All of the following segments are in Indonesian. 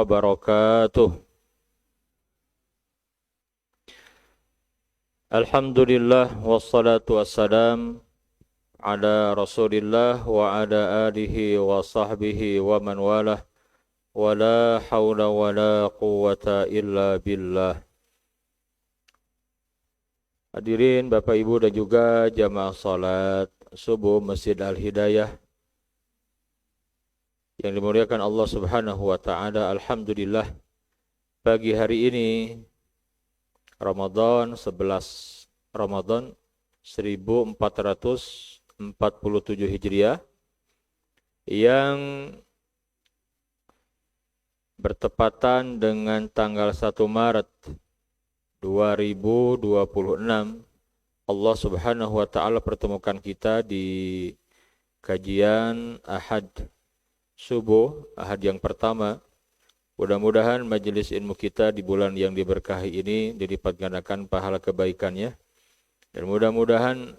wabarakatuh. Alhamdulillah wassalatu wassalam ala Rasulillah wa ala alihi wa sahbihi wa man walah wa la hawla wa la quwwata illa billah. Hadirin Bapak Ibu dan juga jamaah salat subuh Masjid Al-Hidayah yang dimuliakan Allah Subhanahu wa taala. Alhamdulillah, pagi hari ini Ramadan 11 Ramadan 1447 Hijriah yang bertepatan dengan tanggal 1 Maret 2026. Allah Subhanahu wa taala pertemukan kita di kajian Ahad subuh, Ahad yang pertama. Mudah-mudahan majelis ilmu kita di bulan yang diberkahi ini dilipat gandakan pahala kebaikannya, dan mudah-mudahan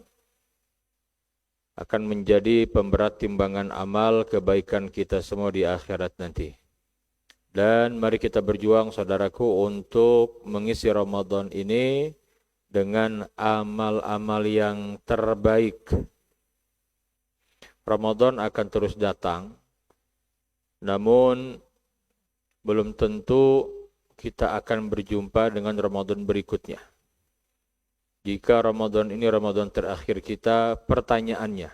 akan menjadi pemberat timbangan amal kebaikan kita semua di akhirat nanti. Dan mari kita berjuang saudaraku untuk mengisi Ramadan ini dengan amal-amal yang terbaik. Ramadan akan terus datang, namun belum tentu kita akan berjumpa dengan Ramadan berikutnya. Jika Ramadan ini Ramadan terakhir kita, pertanyaannya,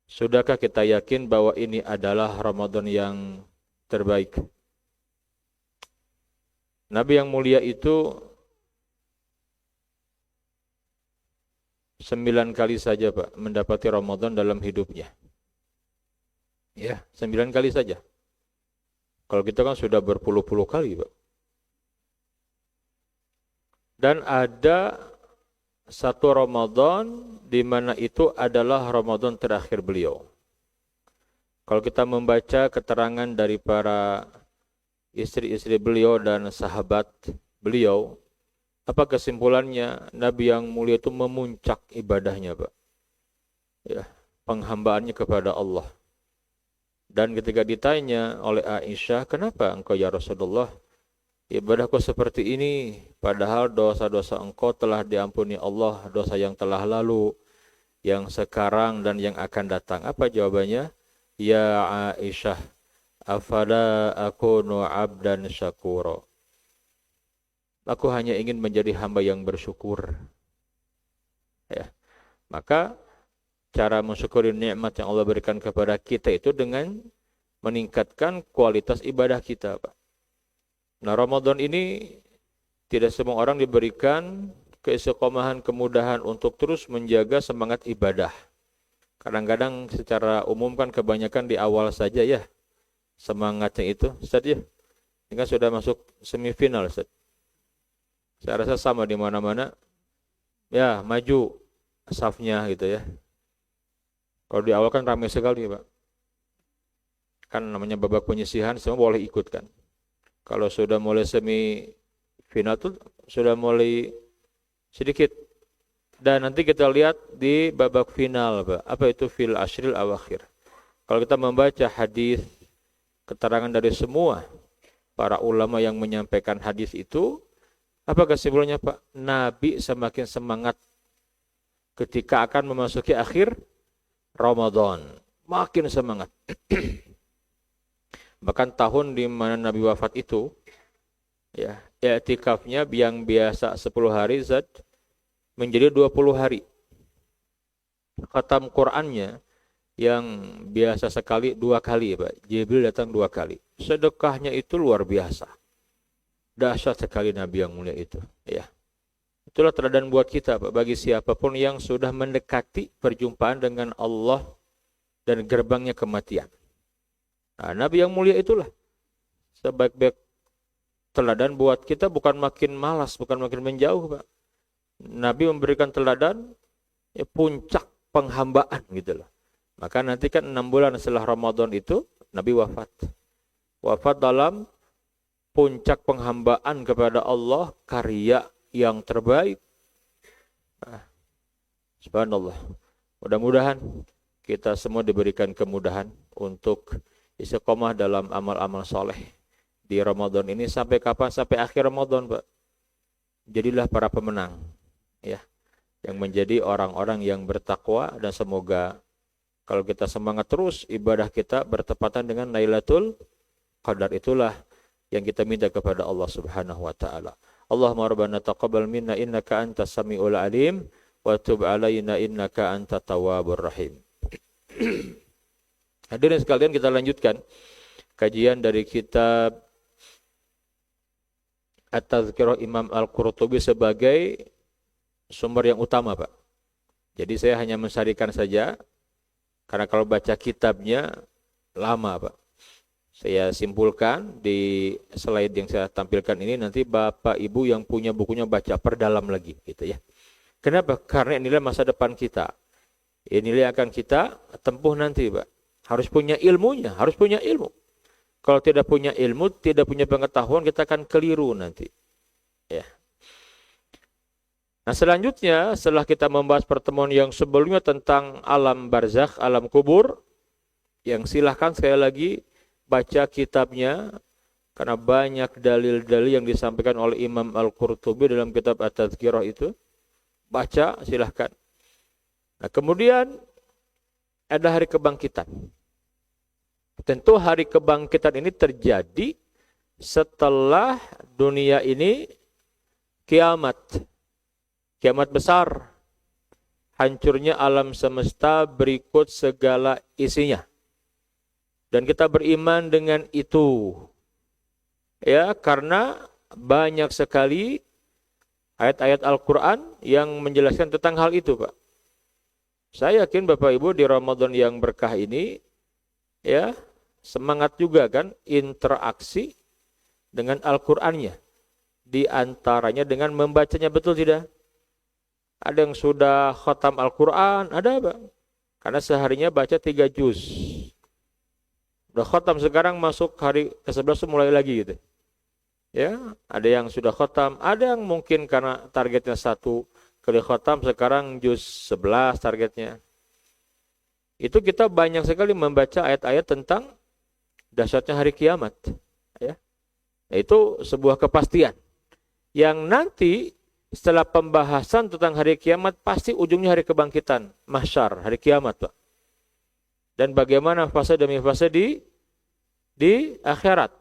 sudahkah kita yakin bahwa ini adalah Ramadan yang terbaik? Nabi yang mulia itu 9 kali saja Pak mendapati Ramadan dalam hidupnya. Ya, 9 kali saja. Kalau kita kan sudah berpuluh-puluh kali Pak. Dan ada satu Ramadan di mana itu adalah Ramadan terakhir beliau. Kalau kita membaca keterangan dari para istri-istri beliau dan sahabat beliau, apa kesimpulannya? Nabi yang mulia itu memuncak ibadahnya Pak. Ya, penghambaannya kepada Allah. Dan ketika ditanya oleh Aisyah, kenapa engkau ya Rasulullah ibadahku seperti ini, padahal dosa-dosa engkau telah diampuni Allah, dosa yang telah lalu, yang sekarang dan yang akan datang. Apa jawabannya? Ya Aisyah, afala akunu abdan syakura. Aku hanya ingin menjadi hamba yang bersyukur. Ya. Maka cara mensyukuri nikmat yang Allah berikan kepada kita itu dengan meningkatkan kualitas ibadah kita, Pak. Nah, Ramadan ini tidak semua orang diberikan keistiqomahan, kemudahan untuk terus menjaga semangat ibadah. Kadang-kadang secara umum kan kebanyakan di awal saja ya semangatnya itu, Ustaz ya. Ini kan sudah masuk semifinal, Ustaz. Saya rasa sama di mana-mana. Ya, maju safnya gitu ya. Kalau di awal kan ramai sekali, Pak. Kan namanya babak penyisihan, semua boleh ikut kan. Kalau sudah mulai semifinal tuh sudah mulai sedikit. Dan nanti kita lihat di babak final, Pak. Apa itu fil ashril awakhir. Kalau kita membaca hadis, keterangan dari semua para ulama yang menyampaikan hadis itu, apa kesimpulannya, Pak? Nabi semakin semangat ketika akan memasuki akhir Ramadan. Makin semangat. Bahkan tahun di mana Nabi wafat itu, ya, i'tikafnya yang biasa 10 hari Zat menjadi 20 hari. Khatam Qur'annya yang biasa sekali 2 kali, Pak. Jibril datang 2 kali. Sedekahnya itu luar biasa. Dahsyat sekali Nabi yang mulia itu, ya. Itulah teladan buat kita, Pak, bagi siapapun yang sudah mendekati perjumpaan dengan Allah dan gerbangnya kematian. Nah, Nabi yang mulia itulah sebaik-baik teladan buat kita, bukan makin malas, bukan makin menjauh, Pak. Nabi memberikan teladan ya, puncak penghambaan gitu loh. Maka nanti kan 6 bulan setelah Ramadan itu Nabi wafat. Wafat dalam puncak penghambaan kepada Allah, karya yang terbaik. Nah, subhanallah. Mudah-mudahan kita semua diberikan kemudahan untuk istiqomah dalam amal-amal soleh. di Ramadan ini sampai kapan? Sampai akhir Ramadan, Pak. Jadilah para pemenang, ya, yang menjadi orang-orang yang bertakwa, dan semoga kalau kita semangat terus ibadah kita bertepatan dengan Lailatul Qadar, itulah yang kita minta kepada Allah Subhanahu wa taala. Allahumma rabbana taqabbal minna innaka antas samiul alim wa tub alaina innaka antat tawwabur rahim. Hadirin sekalian, kita lanjutkan kajian dari kitab At-Tazkirah Imam Al-Qurtubi sebagai sumber yang utama, Pak. Jadi saya hanya mensarikan saja, karena kalau baca kitabnya lama, Pak. Saya simpulkan di slide yang saya tampilkan ini, nanti Bapak Ibu yang punya bukunya baca perdalam lagi, gitu ya. Kenapa? Karena inilah masa depan kita. Inilah akan kita tempuh nanti, Pak. Harus punya ilmunya, harus punya ilmu. Kalau tidak punya ilmu, tidak punya pengetahuan, kita akan keliru nanti. Ya. Nah, selanjutnya setelah kita membahas pertemuan yang sebelumnya tentang alam barzakh, alam kubur, yang silahkan sekali lagi baca kitabnya, karena banyak dalil-dalil yang disampaikan oleh Imam Al-Qurtubi dalam kitab At-Tazkirah itu. Baca, silahkan. Nah, kemudian ada hari kebangkitan. Tentu hari kebangkitan ini terjadi setelah dunia ini kiamat. Kiamat besar. Hancurnya alam semesta berikut segala isinya. Dan kita beriman dengan itu. Ya, karena banyak sekali ayat-ayat Al-Quran yang menjelaskan tentang hal itu, Pak. Saya yakin Bapak Ibu di Ramadan yang berkah ini, ya, semangat juga kan interaksi dengan Al-Qur'annya. Di antaranya dengan membacanya, betul tidak? Ada yang sudah khatam Al-Qur'an, ada Pak. Karena seharinya baca 3 juz. Udah khatam, sekarang masuk hari ke-11 mulai lagi gitu. Ya, ada yang sudah khatam, ada yang mungkin karena targetnya 1 kali khatam, sekarang juz 11 targetnya. Itu kita banyak sekali membaca ayat-ayat tentang dahsyatnya hari kiamat, ya. Itu sebuah kepastian yang nanti setelah pembahasan tentang hari kiamat pasti ujungnya hari kebangkitan, mahsyar, hari kiamat, Pak. Dan bagaimana fase demi fase di akhirat,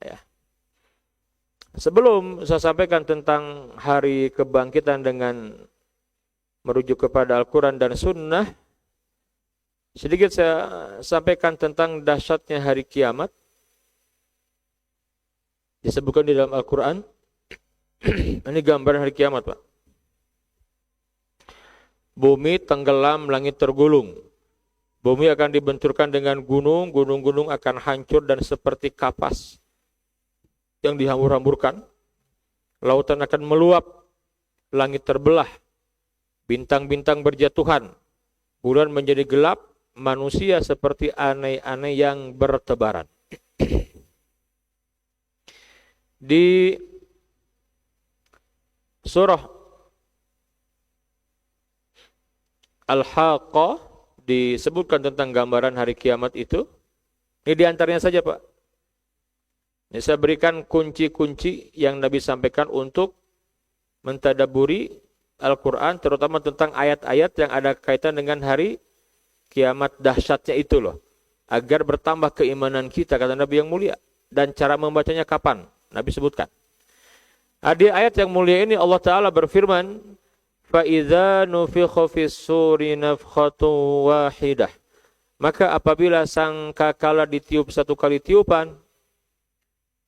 ya. Sebelum saya sampaikan tentang hari kebangkitan dengan merujuk kepada Al-Quran dan Sunnah, sedikit saya sampaikan tentang dahsyatnya hari kiamat. Disebutkan di dalam Al-Quran. Ini gambaran hari kiamat, Pak. Bumi tenggelam, langit tergulung. Bumi akan dibenturkan dengan gunung, gunung-gunung akan hancur dan seperti kapas yang dihambur-hamburkan. Lautan akan meluap, langit terbelah, bintang-bintang berjatuhan, bulan menjadi gelap, manusia seperti aneh-aneh yang bertebaran. Di surah Al-Haqqah disebutkan tentang gambaran hari kiamat itu. Ini diantaranya saja, Pak. Ini saya berikan kunci-kunci yang Nabi sampaikan untuk mentadaburi Al-Quran, terutama tentang ayat-ayat yang ada kaitan dengan hari kiamat dahsyatnya itu loh. Agar bertambah keimanan kita, kata Nabi yang mulia. Dan cara membacanya kapan? Nabi sebutkan. Di ayat yang mulia ini Allah Ta'ala berfirman, فَإِذَا نُفِخَ فِي الصُّورِ نَفْخَةٌ وَاحِدَةٌ. Maka apabila sangkakala ditiup 1 kali tiupan,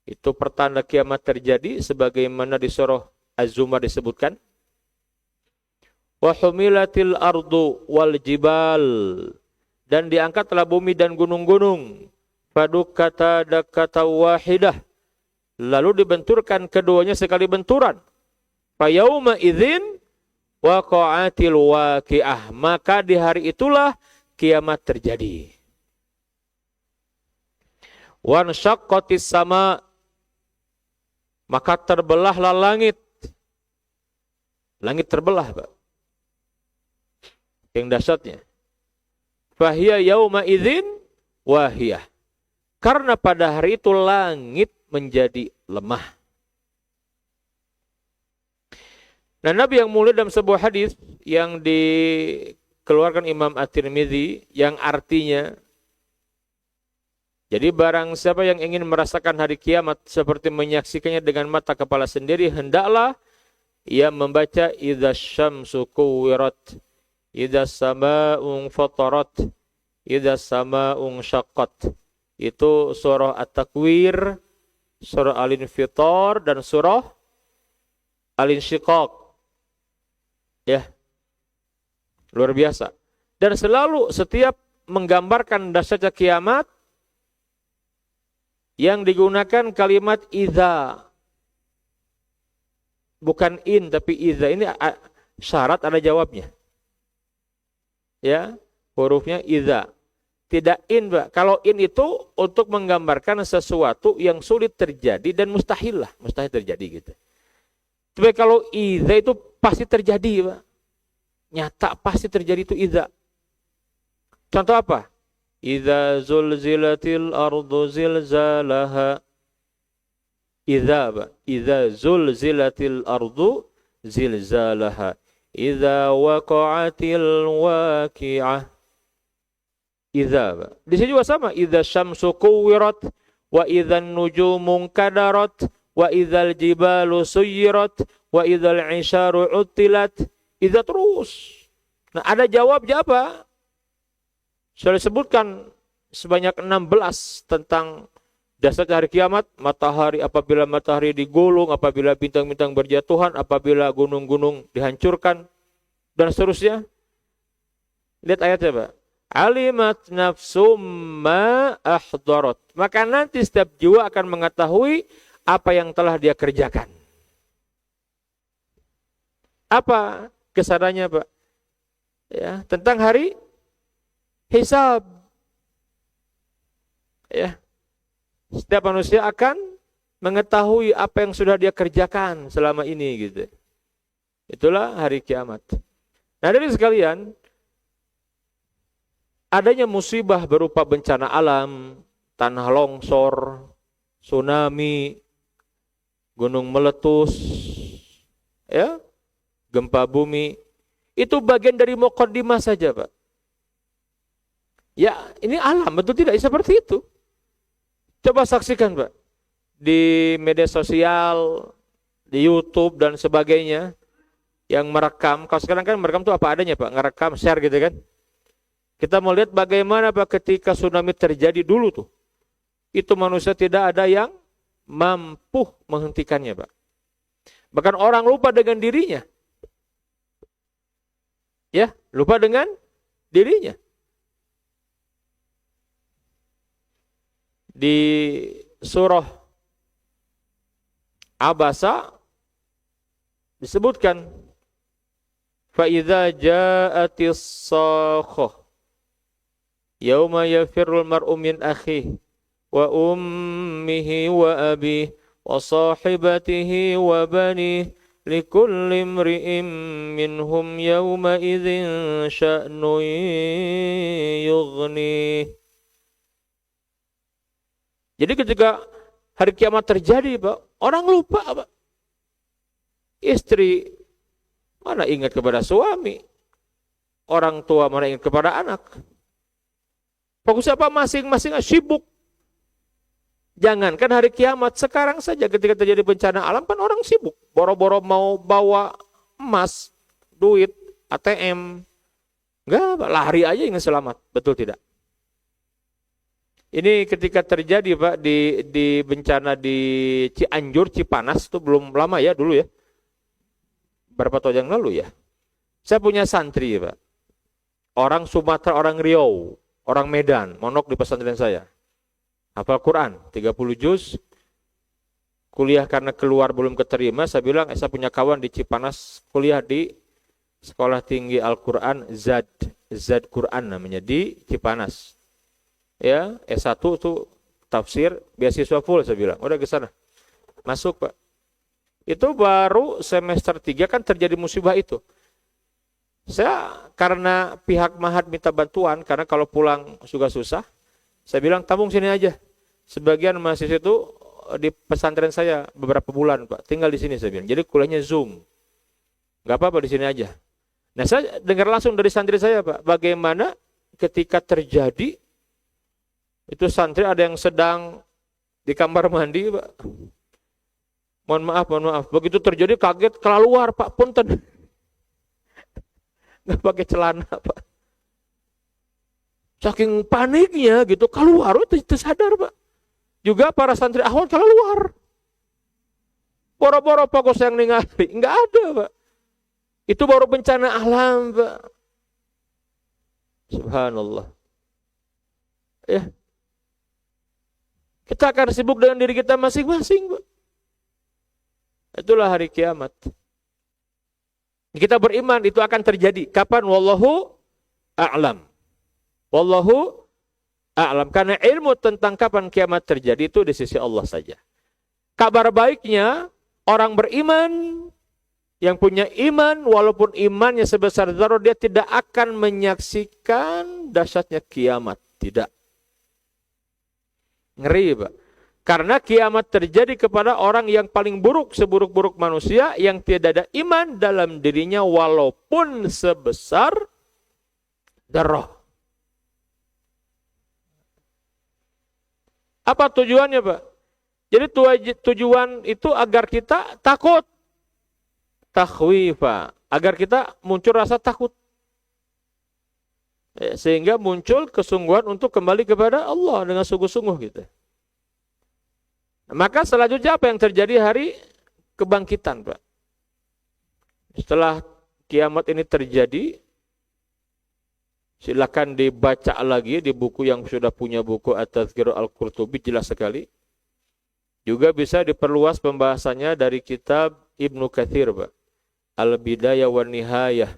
itu pertanda kiamat terjadi, sebagaimana di surah Az-Zumar disebutkan. وَحُمِلَتِ الْأَرْضُ وَالْجِبَالِ. Dan diangkatlah bumi dan gunung-gunung. فَدُكَّتَا دَكَّةً وَاحِدَةً. Lalu dibenturkan keduanya sekali benturan. فَيَوْمَ إِذٍ وَقَعَتِلْ وَاقِعَةٌ. Maka di hari itulah kiamat terjadi. وَانْشَقَّتِ السَّمَاءُ. Maka terbelahlah langit. Langit terbelah, Pak. Yang dahsyatnya. فَهِيَ يَوْمَ إِذٍ وَاهِيَةٌ. Karena pada hari itu langit menjadi lemah. Nah, Nabi yang mulia dalam sebuah hadis yang dikeluarkan Imam At-Tirmidzi yang artinya, jadi barang siapa yang ingin merasakan hari kiamat seperti menyaksikannya dengan mata kepala sendiri, hendaklah ia membaca idza syamsu kuwirat, idza samaa'un fatarat, idza samaa'un syaqqat. Itu surah At-Takwir, surah Al-Infitar, dan surah Al-Insyiqaq. Ya, luar biasa. Dan selalu setiap menggambarkan dahsyatnya kiamat yang digunakan kalimat idza, bukan in tapi idza. Ini syarat ada jawabnya. Ya, hurufnya idza. Tidak in, Pak. Kalau in itu untuk menggambarkan sesuatu yang sulit terjadi dan mustahil terjadi gitu. Tapi kalau idza itu pasti terjadi, Pak. Nyata pasti terjadi itu idza. Contoh apa? Idza zulzilatil ardu zilzalaha. Idza, Pak. Idza zulzilatil ardu zilzalaha. Idza waqa'atil waqi'ah. Idza, Pak. Di sini juga sama. Idza syamsu kuwirat wa idzan nujumu kadarat wa idzal jibalu suyirat wa idzal isyaru uttilat. Idza terus. Nah, ada jawabnya apa? Sudah disebutkan sebanyak 16 tentang dasar hari kiamat. Matahari, apabila matahari digulung, apabila bintang-bintang berjatuhan, apabila gunung-gunung dihancurkan, dan seterusnya. Lihat ayatnya, Pak. Alimat nafsum ma ahdarat. Maka nanti setiap jiwa akan mengetahui apa yang telah dia kerjakan. Apa kesananya, Pak? Ya, tentang hari hisab. Ya. Setiap manusia akan mengetahui apa yang sudah dia kerjakan selama ini gitu. Itulah hari kiamat. Nah, dari sekalian, adanya musibah berupa bencana alam, tanah longsor, tsunami, gunung meletus, ya, gempa bumi, itu bagian dari muqaddimah saja, Pak. Ya, ini alam, betul tidak? Seperti itu. Coba saksikan, Pak. Di media sosial, di YouTube dan sebagainya, yang merekam. Kalau sekarang kan merekam itu apa adanya, Pak. Ngerekam, share gitu kan. Kita mau lihat bagaimana, Pak, ketika tsunami terjadi dulu tuh. Itu manusia tidak ada yang mampu menghentikannya, Pak. Bahkan orang lupa dengan dirinya. Ya, lupa dengan dirinya. Di surah Abasa disebutkan fa idza ja'atis sakhah yauma yafirrul mar'u min akhihi wa ummihi wa abihi wa sahibatihi wa banihi likulli imri'in minhum yawma idzin sya'nun yughnihi. Jadi ketika hari kiamat terjadi, Pak, orang lupa, Pak. Istri mana ingat kepada suami, orang tua mana ingat kepada anak. Fokusnya apa? Masing-masing sibuk. Jangankan hari kiamat, sekarang saja ketika terjadi bencana alam kan orang sibuk. Boro-boro mau bawa emas, duit, ATM. Enggak, Pak, lari aja ingin selamat. Betul tidak? Ini ketika terjadi, Pak, di bencana di Cianjur, Cipanas, itu belum lama ya dulu ya. Berapa tahun yang lalu ya. Saya punya santri, Pak. Orang Sumatera, orang Riau, orang Medan, monok di pesantren saya. Hafal Quran, 30 juz. Kuliah karena keluar belum keterima, saya bilang, saya punya kawan di Cipanas, kuliah di Sekolah Tinggi Al-Quran, Zad Quran namanya, di Cipanas. Ya, S1 tuh tafsir, beasiswa full, saya bilang. Udah ke sana. Masuk, Pak. Itu baru semester 3 kan terjadi musibah itu. Saya karena pihak Mahat minta bantuan, karena kalau pulang juga susah, saya bilang tabung sini aja. Sebagian mahasiswa itu di pesantren saya beberapa bulan, Pak. Tinggal di sini saya bilang. Jadi kuliahnya Zoom. Enggak apa-apa di sini aja. Nah, saya dengar langsung dari santri saya, Pak, bagaimana ketika terjadi itu santri ada yang sedang di kamar mandi, Pak. Mohon maaf. Begitu terjadi kaget keluar, Pak, punten. Enggak pakai celana, Pak. Saking paniknya gitu, keluar, itu sadar, Pak. Juga para santri awal keluar. Boro-boro Pak Gus yang ningali, enggak ada, Pak. Itu baru bencana alam, Pak. Subhanallah. Ya. Kita akan sibuk dengan diri kita masing-masing, Pak. Itulah hari kiamat. Kita beriman itu akan terjadi. Kapan? Wallahu a'lam. Wallahu a'lam. Karena ilmu tentang kapan kiamat terjadi itu di sisi Allah saja. Kabar baiknya, orang beriman yang punya iman, walaupun imannya sebesar zarah, dia tidak akan menyaksikan dahsyatnya kiamat. Tidak. Ngeri, Pak. Karena kiamat terjadi kepada orang yang paling buruk, seburuk-buruk manusia, yang tidak ada iman dalam dirinya walaupun sebesar zarah. Apa tujuannya, Pak? Jadi tujuan itu agar kita takut. Takhwifa. Agar kita muncul rasa takut. Sehingga muncul kesungguhan untuk kembali kepada Allah dengan sungguh-sungguh gitu. Maka selanjutnya apa yang terjadi hari kebangkitan, Pak? Setelah kiamat ini terjadi, silakan dibaca lagi di buku yang sudah punya buku At-Tadhkir Al-Qurtubi, jelas sekali. Juga bisa diperluas pembahasannya dari kitab Ibnu Katsir, Pak. Al-Bidayah wa Nihayah.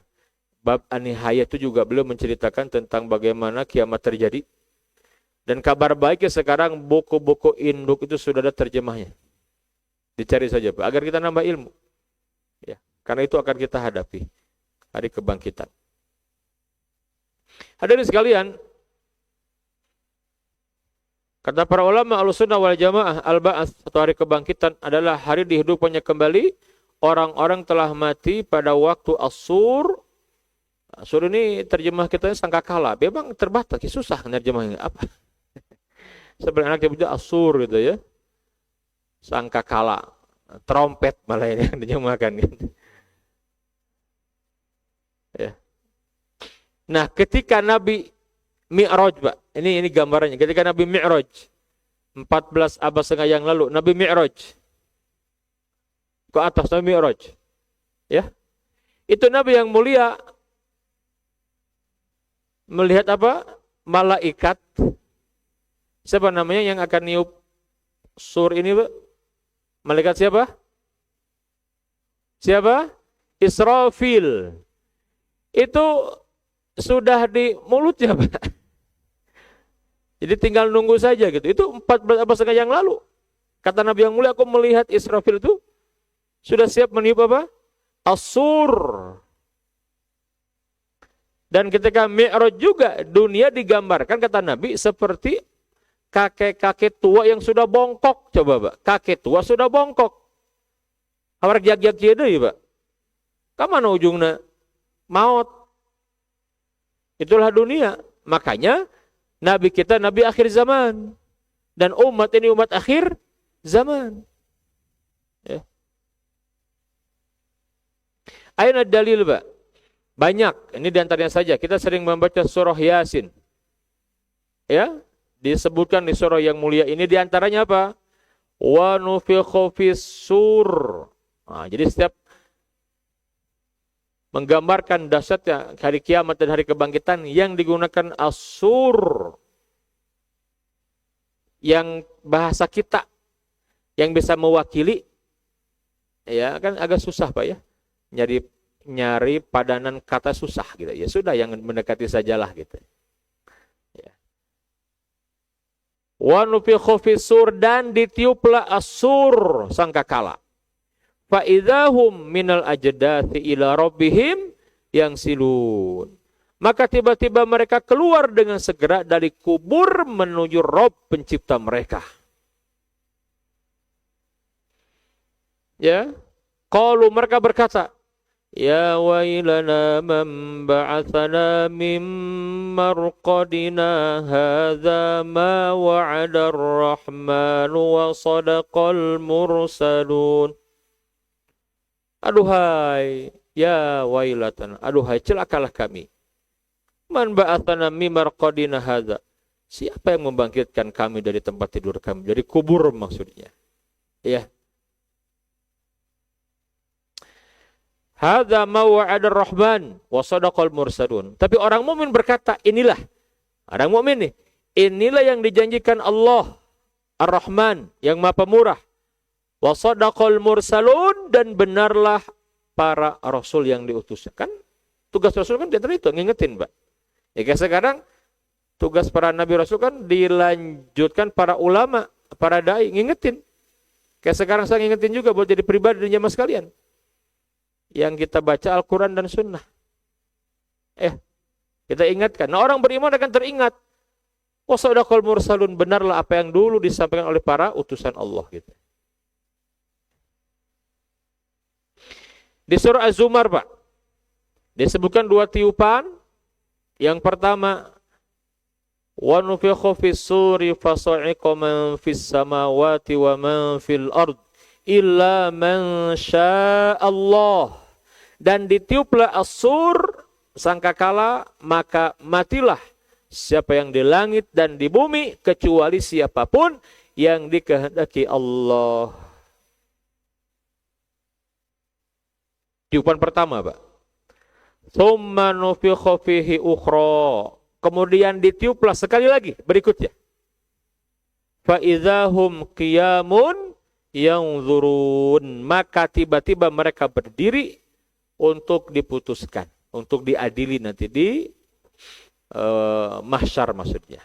Bab An-Nihayah itu juga beliau menceritakan tentang bagaimana kiamat terjadi. Dan kabar baiknya sekarang buku-buku induk itu sudah ada terjemahnya. Dicari saja, Pak, agar kita nambah ilmu. Ya, karena itu akan kita hadapi hari kebangkitan. Hadirin sekalian, kata para ulama Ahlussunnah wal Jamaah, al-ba'ats atau hari kebangkitan adalah hari dihidupkannya kembali orang-orang telah mati pada waktu As-Sur. Sur ini terjemah kita sangkakala. Memang terbatas, susah nerjemahnya apa. Sebenarnya kita bilang As-Sur gitu ya. Sangkakala, trompet malah ini yang diterjemahkan gitu. Ya. Nah, ketika Nabi Mi'raj, Pak. Ini gambarannya. Ketika Nabi Mi'raj 14 abad setengah yang lalu, Nabi Mi'raj ke atas, Nabi Mi'raj. Ya. Itu Nabi yang mulia melihat apa? Malaikat. Siapa namanya yang akan niup sur ini, Pak? Malaikat siapa? Siapa? Israfil. Itu sudah di mulutnya, Pak. Jadi tinggal nunggu saja gitu. Itu 14 abad setengah yang lalu. Kata Nabi yang mulia, aku melihat Israfil itu sudah siap meniup apa? As-Sur. Dan ketika Mi'raj juga, dunia digambarkan, kata Nabi, seperti kakek-kakek tua yang sudah bongkok. Coba, Pak. Kakek tua sudah bongkok. Awak jak-jak deui, Pak. Kamana ujungna? Maut. Itulah dunia. Makanya Nabi kita Nabi akhir zaman. Dan umat ini umat akhir zaman. Ya. Aina dalil, Pak? Banyak. Ini diantaranya saja. Kita sering membaca surah Yasin. Ya. Disebutkan di surah yang mulia ini diantaranya apa? Wa nufikhu fis-sur. Nah, jadi setiap menggambarkan dahsyatnya hari kiamat dan hari kebangkitan yang digunakan as-sur, yang bahasa kita yang bisa mewakili, ya kan agak susah, Pak, ya, nyari padanan kata susah gitu. Ya sudah, yang mendekati sajalah gitu. Ya. Wa nufikhu fis-sur, dan ditiuplah as-sur sangkakala. Fa idzahum minal ajdathi ila rabbihim yang silun. Maka tiba-tiba mereka keluar dengan segera dari kubur menuju Rabb pencipta mereka. Ya, qalu mereka berkata, ya wailana man ba'athana min marqadina hadza ma wa'ada ar-rahman wa sadaqal mursalun. Aduhai, ya wailatana, aduhai celakalah kami. Man ba'athana min marqadina hadza. Siapa yang membangkitkan kami dari tempat tidur kami, dari kubur maksudnya. Ya. Hadza ma wa'ada ar-rahman wa sadaqal mursalun. Tapi orang mukmin berkata, inilah orang mukmin nih, inilah yang dijanjikan Allah Ar-Rahman yang Maha Pemurah. Wa sadaqal mursalun, dan benarlah para rasul yang diutus. Kan tugas rasul kan dia itu ngingetin, Pak. Ya kayak sekarang tugas para nabi rasul kan dilanjutkan para ulama, para dai ngingetin. Kayak sekarang saya ngingetin juga buat jadi pribadi dan jamaah sekalian. Yang kita baca Al-Quran dan Sunnah. Kita ingatkan. Nah, orang beriman akan teringat. Wa sadaqal mursalun, benarlah apa yang dulu disampaikan oleh para utusan Allah. Gitu. Di surah Az-Zumar, Pak, disebutkan 2 tiupan. Yang pertama, wa nufikha fis-suri fasa'iqa man fis samawati wa man fil ard illa man sya'allah. Dan ditiuplah as-sur sangkakala, maka matilah siapa yang di langit dan di bumi kecuali siapapun yang dikehendaki Allah. Tiupan pertama, Pak. Tsumma nufikha fihi ukhra. Kemudian ditiuplah sekali lagi berikutnya. Fa idzahum qiyamun yanzurun. Maka tiba-tiba mereka berdiri untuk diputuskan, untuk diadili nanti di mahsyar maksudnya.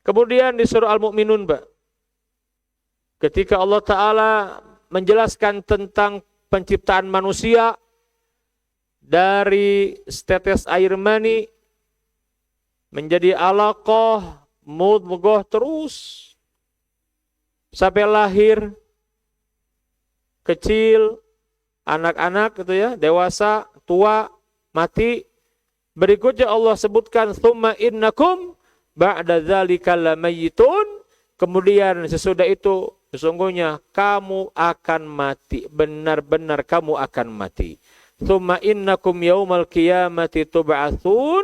Kemudian di surah Al-Mu'minun, Pak, ketika Allah Ta'ala menjelaskan tentang penciptaan manusia dari setetes air mani menjadi alaqah, mudghah, terus sampai lahir, kecil, anak-anak gitu ya, dewasa, tua, mati. Berikutnya Allah sebutkan tsumma innakum ba'da dzalika lamayitun. Kemudian sesudah itu sesungguhnya kamu akan mati, benar-benar kamu akan mati. Tsumma innakum yaumal qiyamati tub'atsun.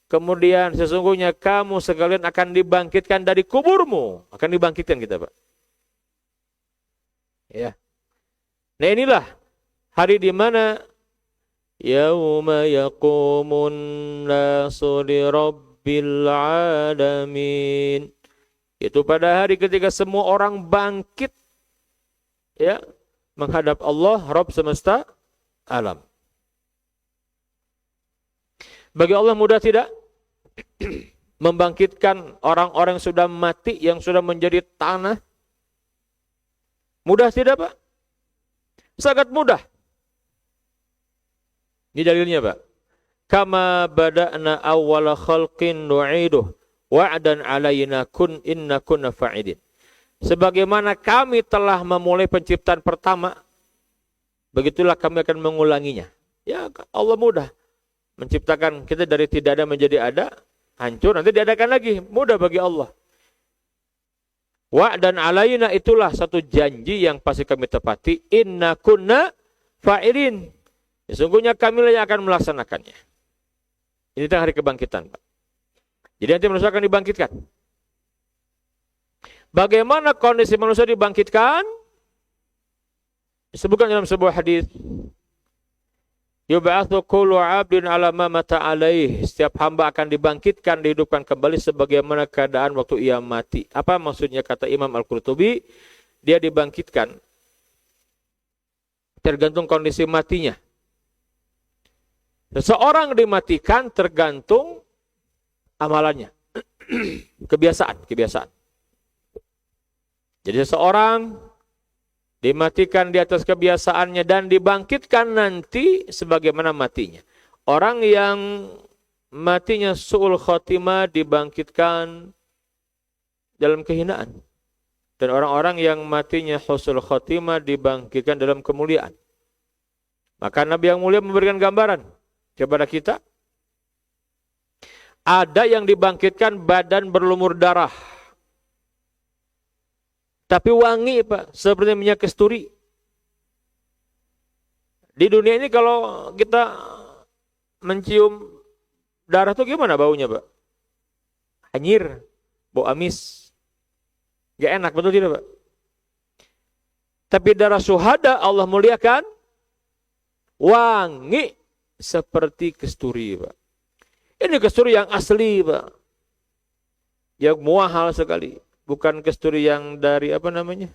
Kemudian sesungguhnya kamu sekalian akan dibangkitkan dari kuburmu, akan dibangkitkan kita, Pak. Ya. Nah, inilah hari di mana yauma yaqumun nasu li rabbil alamin. Itu pada hari ketika semua orang bangkit ya menghadap Allah Rabb semesta alam. Bagi Allah mudah tidak membangkitkan orang-orang yang sudah mati, yang sudah menjadi tanah? Mudah tidak, Pak? Sangat mudah. Ini dalilnya, Pak. Kama bada'na awwala khalqin nu'iduh wa'dan 'alaina kun inna kunna fa'idin. Sebagaimana kami telah memulai penciptaan pertama, begitulah kami akan mengulanginya. Ya, Allah mudah menciptakan kita dari tidak ada menjadi ada, hancur, nanti diadakan lagi. Mudah bagi Allah. Wa'dan 'alaina, itulah satu janji yang pasti kami tepati. Inna kunna fa'ilin. Sesungguhnya kamilah yang akan melaksanakannya. Ini hari kebangkitan, Pak. Jadi nanti manusia akan dibangkitkan. Bagaimana kondisi manusia dibangkitkan? Disebutkan dalam sebuah hadis. Yub'atsu kullu 'abdin 'ala ma mata 'alaihi. Setiap hamba akan dibangkitkan, dihidupkan kembali sebagaimana keadaan waktu ia mati. Apa maksudnya kata Imam Al-Qurtubi? Dia dibangkitkan tergantung kondisi matinya. Seseorang dimatikan tergantung amalannya. Kebiasaan. Jadi seseorang dimatikan di atas kebiasaannya dan dibangkitkan nanti sebagaimana matinya. Orang yang matinya su'ul khotimah dibangkitkan dalam kehinaan. Dan orang-orang yang matinya husnul khotimah dibangkitkan dalam kemuliaan. Maka Nabi yang mulia memberikan gambaran kepada kita. Ada yang dibangkitkan badan berlumur darah. Tapi wangi Pak, seperti minyak kasturi. Di dunia ini kalau kita mencium darah itu gimana baunya Pak? Anyir, bau amis. Gak enak, betul tidak Pak? Tapi darah syuhada Allah muliakan, wangi seperti kasturi Pak. Ini kasturi yang asli Pak. Yang mahal sekali. Bukan kasturi yang dari apa namanya?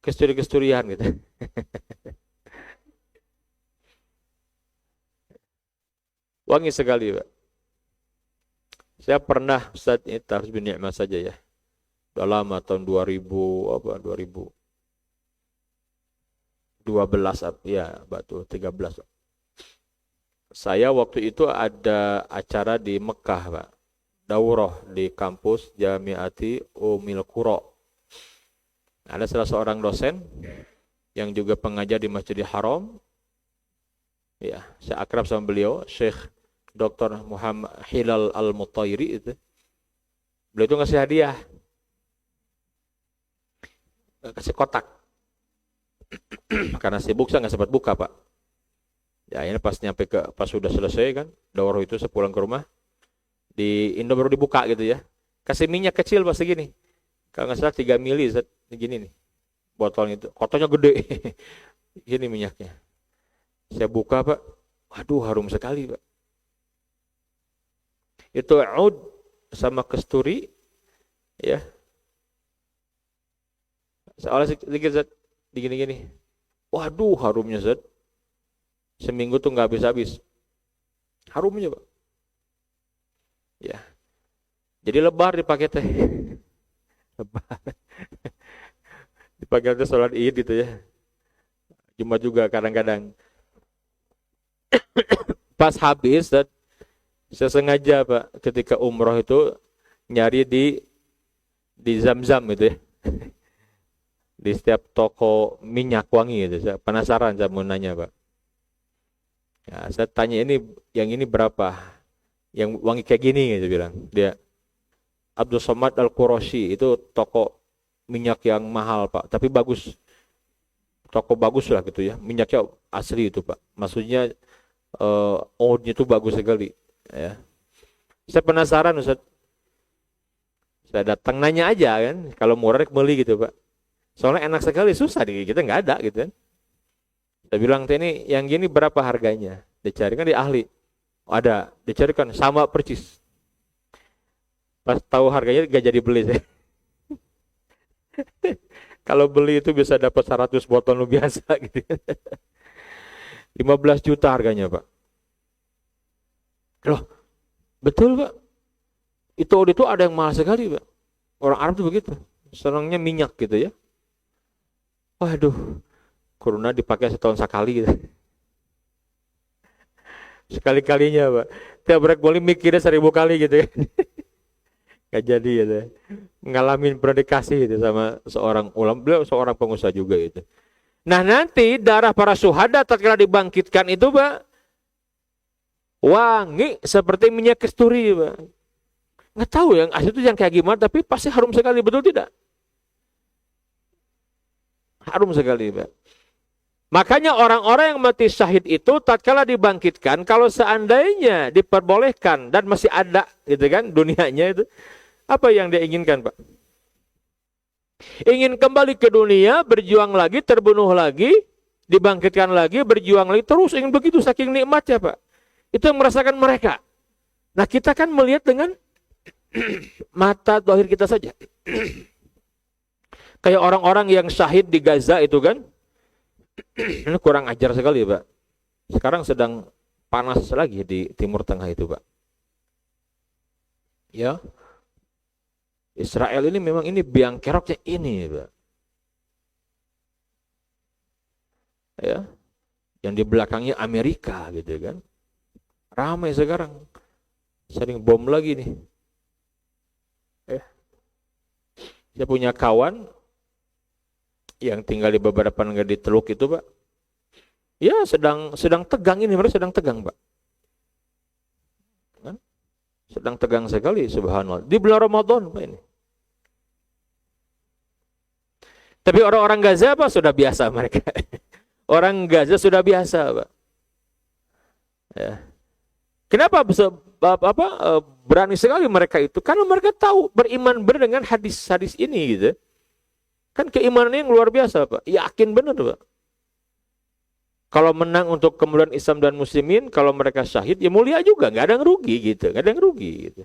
Kasturi-kasturian gitu. Wangi sekali Pak. Saya pernah Ustaz ini harus bernikmat saja ya. Udah lama tahun 2012 ya, batu 13. Saya waktu itu ada acara di Mekah, Pak. Daurah di kampus Jamiati Ummul Qura. Ada salah seorang dosen yang juga pengajar di Masjidil Haram. Ya, saya akrab sama beliau, Syekh Dr. Muhammad Hilal Al-Mutairi itu. Beliau itu ngasih hadiah. Kasih kotak. Karena sibuk saya nggak sempat buka Pak. Ya ini pas sudah selesai kan, daurah itu sepulang ke rumah, di Indo baru dibuka gitu ya. Kasih minyak kecil Pak segini. Kalau nggak salah 3 mili segini nih. Botolnya itu, kotaknya gede. Gini minyaknya. Saya buka Pak, waduh harum sekali Pak. Itu oud sama kasturi ya. Soalnya sedikit Zat, digini-gini. Waduh harumnya Zat. Seminggu tuh nggak habis-habis. Harumnya Pak. Ya. Jadi lebar dipakai teh. Lebar. Dipakai teh sholat Id gitu ya. Jumat juga kadang-kadang. Pas habis Zat, saya sengaja Pak ketika umroh itu nyari di Zam-Zam gitu ya. Di setiap toko minyak wangi gitu. Saya penasaran, saya mau nanya Pak. Ya, saya tanya yang ini berapa? Yang wangi kayak gini gitu bilang. Dia Abdul Somad Al-Qurashi itu toko minyak yang mahal Pak, tapi bagus. Toko bagus lah gitu ya. Minyaknya asli itu Pak. Maksudnya oudnya itu bagus sekali ya. Saya penasaran Ustaz. Saya datang nanya aja kan, kalau murah beli gitu Pak. Soalnya enak sekali, susah di kita nggak ada gitu kan. Saya bilang ini yang gini berapa harganya? Dicarikan di ahli. Oh, ada, dicarikan sama percis. Pas tahu harganya nggak jadi beli saya. Kalau beli itu bisa dapat 100 botol biasa gitu. 15 juta harganya Pak. Loh, betul Pak. Itu ada yang mahal sekali Pak. Orang Arab tuh begitu. Senangnya minyak gitu ya. Waduh, kuruna dipakai setahun sekali gitu. Sekali-kalinya Pak. Tiap break boleh mikirnya 1000 kali gitu ya. Gak jadi gitu. Ngalamin predikasi gitu sama seorang ulama. Beliau seorang pengusaha juga gitu. Nah nanti darah para syuhada tatkala dibangkitkan itu Pak, wangi seperti minyak kasturi Pak. Nggak tahu yang asli itu yang kayak gimana, tapi pasti harum sekali, betul tidak? Harum sekali Pak. Makanya orang-orang yang mati syahid itu tatkala dibangkitkan, kalau seandainya diperbolehkan dan masih ada gitu kan dunianya itu, apa yang dia inginkan Pak? Ingin kembali ke dunia, berjuang lagi, terbunuh lagi, dibangkitkan lagi, berjuang lagi, terus ingin begitu saking nikmatnya Pak. Itu yang merasakan mereka. Nah kita kan melihat dengan mata zahir kita saja. Kayak orang-orang yang syahid di Gaza itu kan, ini kurang ajar sekali Pak. Sekarang sedang panas lagi di Timur Tengah itu Pak. Ya, Israel ini memang ini biang keroknya ini Pak. Ya, yang di belakangnya Amerika gitu kan. Ramai sekarang. Sering bom lagi nih. Saya punya kawan yang tinggal di beberapa negara di Teluk itu, Pak. Ya, sedang tegang ini, mereka sedang tegang, Pak. Kan? Sedang tegang sekali, subhanallah. Di bulan Ramadan, Pak ini. Tapi orang-orang Gaza, Pak, sudah biasa mereka. Orang Gaza sudah biasa, Pak. Ya. Kenapa berani sekali mereka itu? Karena mereka tahu beriman benar dengan hadis-hadis ini, gitu. Kan keimanannya yang luar biasa, Pak. Yakin benar, Pak. Kalau menang untuk kemuliaan Islam dan Muslimin, kalau mereka syahid, ya mulia juga. Nggak ada yang rugi, gitu. Nggak ada yang rugi, gitu.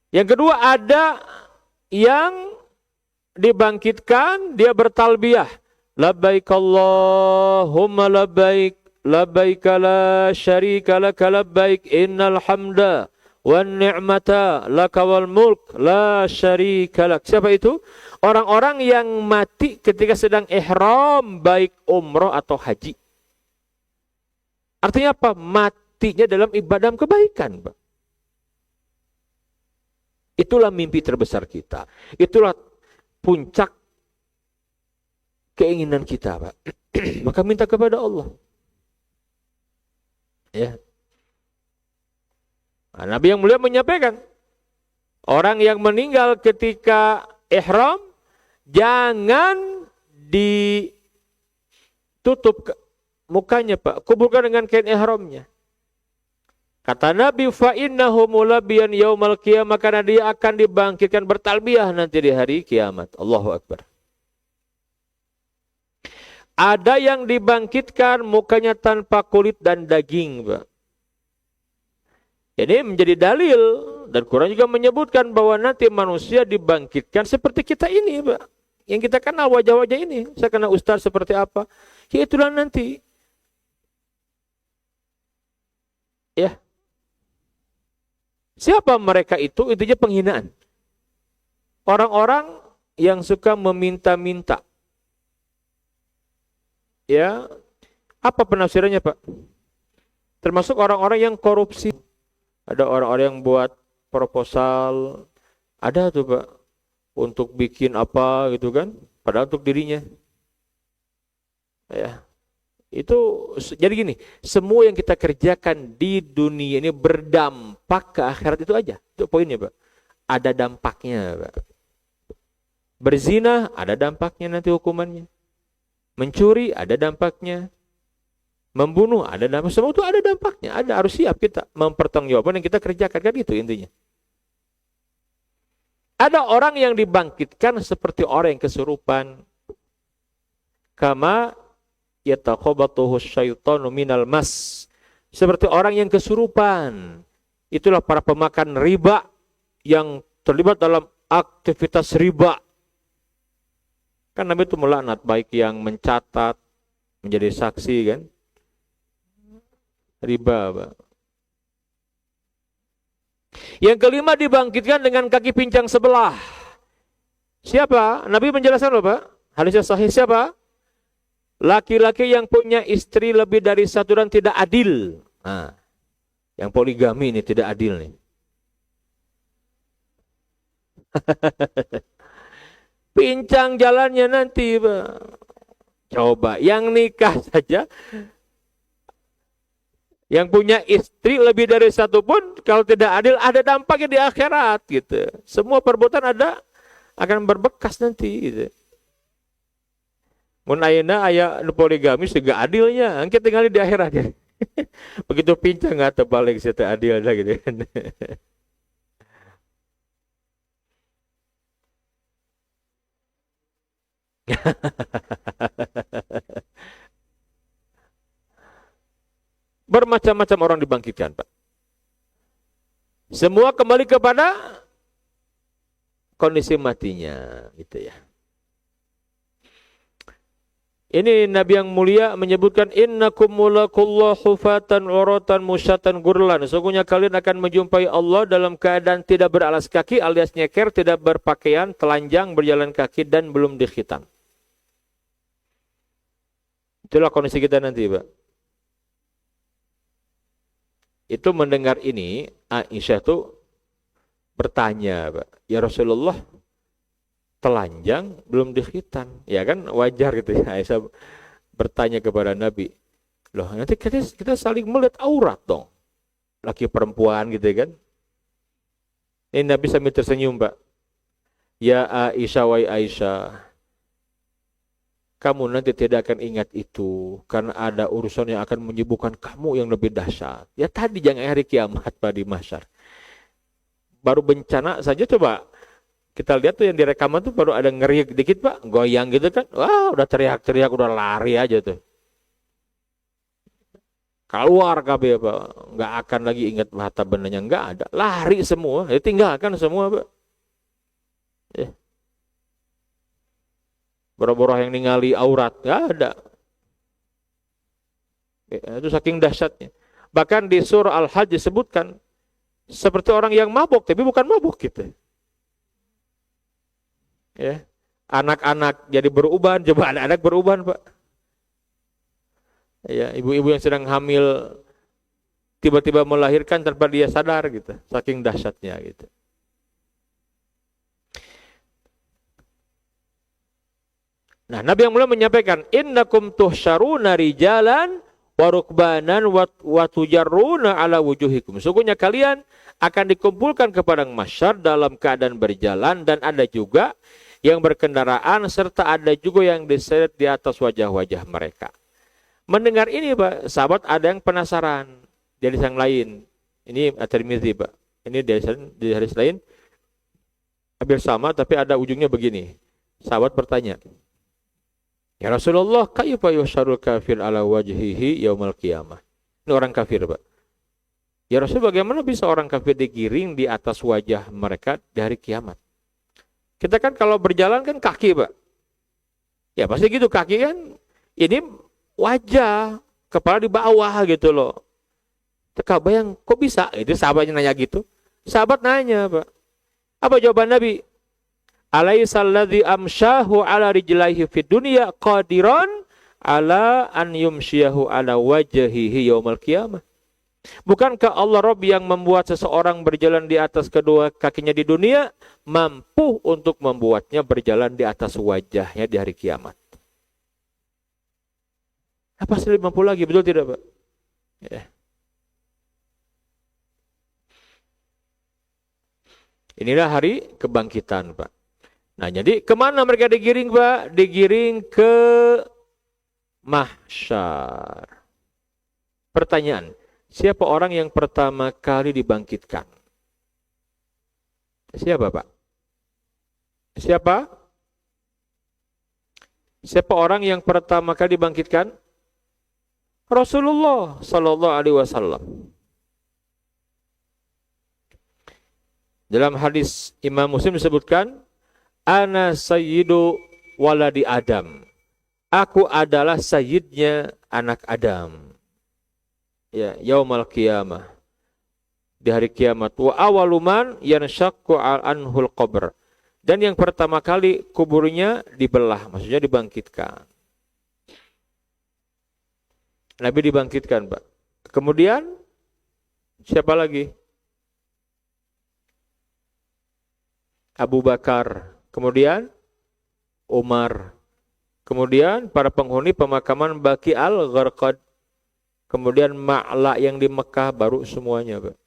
Yang kedua, ada yang dibangkitkan, dia bertalbiyah. Labbaik Allahumma labbaik, labbaik la syarika laka labbaik, innal hamda wan ni'mata laka wal mulk la syarika lak. Siapa itu? Orang-orang yang mati ketika sedang ihram, baik umroh atau haji. Artinya apa? Matinya dalam ibadah kebaikan, Pak. Itulah mimpi terbesar kita. Itulah puncak keinginan kita, Pak. Maka minta kepada Allah. Ya. Nah, Nabi yang mulia menyampaikan, orang yang meninggal ketika ihram jangan ditutup mukanya, Pak. Kuburkan dengan kain ihramnya. Kata Nabi, fa innahu mulabiyan yaumal qiyamah, karena dia akan dibangkitkan bertalbiyah nanti di hari kiamat. Allahu Akbar. Ada yang dibangkitkan mukanya tanpa kulit dan daging, Pak. Ini menjadi dalil, dan Quran juga menyebutkan bahwa nanti manusia dibangkitkan seperti kita ini, Pak. Yang kita kenal wajah-wajah ini. Saya kenal ustaz seperti apa. Ya itulah nanti. Ya. Siapa mereka itu? Intinya penghinaan. Orang-orang yang suka meminta-minta. Ya. Apa penafsirannya, Pak? Termasuk orang-orang yang korupsi. Ada orang-orang yang buat proposal, ada tuh, Pak, untuk bikin apa gitu kan, padahal untuk dirinya. Ya. Itu jadi gini, semua yang kita kerjakan di dunia ini berdampak ke akhirat itu aja. Itu poinnya, Pak. Ada dampaknya, Pak. Berzina ada dampaknya nanti hukumannya. Mencuri ada dampaknya. Membunuh ada dampak, semua itu ada dampaknya, harus siap kita mempertanggungjawabkan yang kita kerjakan, kan itu intinya. Ada orang yang dibangkitkan seperti orang yang kesurupan, kama yatakhabatuhu syaitanu minal mas, seperti orang yang kesurupan. Itulah para pemakan riba yang terlibat dalam aktivitas riba. Kan Nabi itu melaknat baik yang mencatat, menjadi saksi, kan, riba, Pak. Yang kelima dibangkitkan dengan kaki pincang sebelah. Siapa? Nabi menjelaskan loh, Pak. Hadisnya sahih. Siapa? Laki-laki yang punya istri lebih dari satu dan tidak adil. Nah, yang poligami ini tidak adil nih. Pincang jalannya nanti, Pak. Coba, yang nikah saja, yang punya istri lebih dari satu pun, kalau tidak adil, ada dampaknya di akhirat, gitu. Semua perbuatan akan berbekas nanti, gitu. Mun ayeuna aya poligami juga adilnya, angkat tinggal di akhirat ya. Begitu pincang atau balik situ adil lah, gitu. Bermacam-macam orang dibangkitkan, Pak. Semua kembali kepada kondisi matinya, gitu ya. Ini Nabi yang mulia menyebutkan, innakum mulakullahu hufatan uratan musyatan gurlan. Sesungguhnya kalian akan menjumpai Allah dalam keadaan tidak beralas kaki alias nyeker, tidak berpakaian, telanjang, berjalan kaki dan belum dikhitan. Itulah kondisi kita nanti, Pak. Itu mendengar ini, Aisyah tuh bertanya, Pak, ya Rasulullah, telanjang belum dikhitan. Ya kan wajar gitu ya. Aisyah bertanya kepada Nabi, loh nanti kita saling melihat aurat dong. Laki perempuan gitu kan. Ini Nabi sambil tersenyum, Pak. Ya Aisyah, wahai Aisyah, kamu nanti tidak akan ingat itu karena ada urusan yang akan menyibukkan kamu yang lebih dahsyat. Ya tadi jangan hari kiamat, Pak, di mahsyar. Baru bencana saja coba kita lihat tuh yang di rekaman tuh baru ada ngeriak dikit, Pak, goyang gitu kan. Wah, udah teriak-teriak, udah lari aja tuh. Keluar kabeh, Pak. Enggak akan lagi ingat harta bendanya, enggak ada. Lari semua, ya tinggalkan semua, Pak. Ya. Boro-boro yang ningali aurat, enggak ada. Ya, itu saking dahsyatnya. Bahkan di surah Al-Hajj disebutkan seperti orang yang mabuk, tapi bukan mabuk gitu. Ya. Anak-anak jadi beruban, coba anak-anak beruban, Pak. Ya, ibu-ibu yang sedang hamil tiba-tiba melahirkan tanpa dia sadar gitu. Saking dahsyatnya gitu. Nah, Nabi yang mulia menyampaikan, innakum tuhsyaruna rijalan wa rukbanan wa tujarruna ala wujuhikum. Sungguhnya kalian akan dikumpulkan ke padang mahsyar dalam keadaan berjalan dan ada juga yang berkendaraan serta ada juga yang diseret di atas wajah-wajah mereka. Mendengar ini, Pak, sahabat ada yang penasaran dari yang lain. Ini At-Tirmidzi, Pak. Ini dari hadis lain hampir sama tapi ada ujungnya begini. Sahabat bertanya, ya Rasulullah, kayfa yusyarul kafir ala wajhihi yaumal qiyamah. Ini orang kafir, Pak. Ya Rasul, bagaimana bisa orang kafir digiring di atas wajah mereka di hari kiamat? Kita kan kalau berjalan kan kaki, Pak. Ya pasti gitu, kaki kan ini wajah, kepala di bawah gitu loh. Teka bayang, kok bisa? Itu sahabatnya nanya gitu. Sahabat nanya, Pak. Apa jawaban Nabi? Alaihissalladzi amsyahu ala rijlaihi fid dunya qadiran ala an yumsyihu ala wajhihi yaumal qiyamah. Bukankah Allah Rabb yang membuat seseorang berjalan di atas kedua kakinya di dunia mampu untuk membuatnya berjalan di atas wajahnya di hari kiamat? Apa sih mampu lagi? Betul tidak, Pak? Ya. Inilah hari kebangkitan, Pak. Nah, jadi kemana mereka digiring, Pak? Digiring ke mahsyar. Pertanyaan, siapa orang yang pertama kali dibangkitkan? Siapa, Pak? Siapa? Siapa orang yang pertama kali dibangkitkan? Rasulullah Sallallahu Alaihi Wasallam. Dalam hadis Imam Muslim disebutkan, Ana sayyidu waladi Adam. Aku adalah sayyidnya anak Adam. Ya, yaumal qiyamah. Di hari kiamat. Wa awaluman yanshaqqu anhul qabr. Dan yang pertama kali kuburnya dibelah, maksudnya dibangkitkan. Nabi dibangkitkan, Pak. Kemudian siapa lagi? Abu Bakar, kemudian Umar, kemudian para penghuni pemakaman Baqi al-Gharqad, kemudian Ma'la yang di Mekah, baru semuanya, Pak.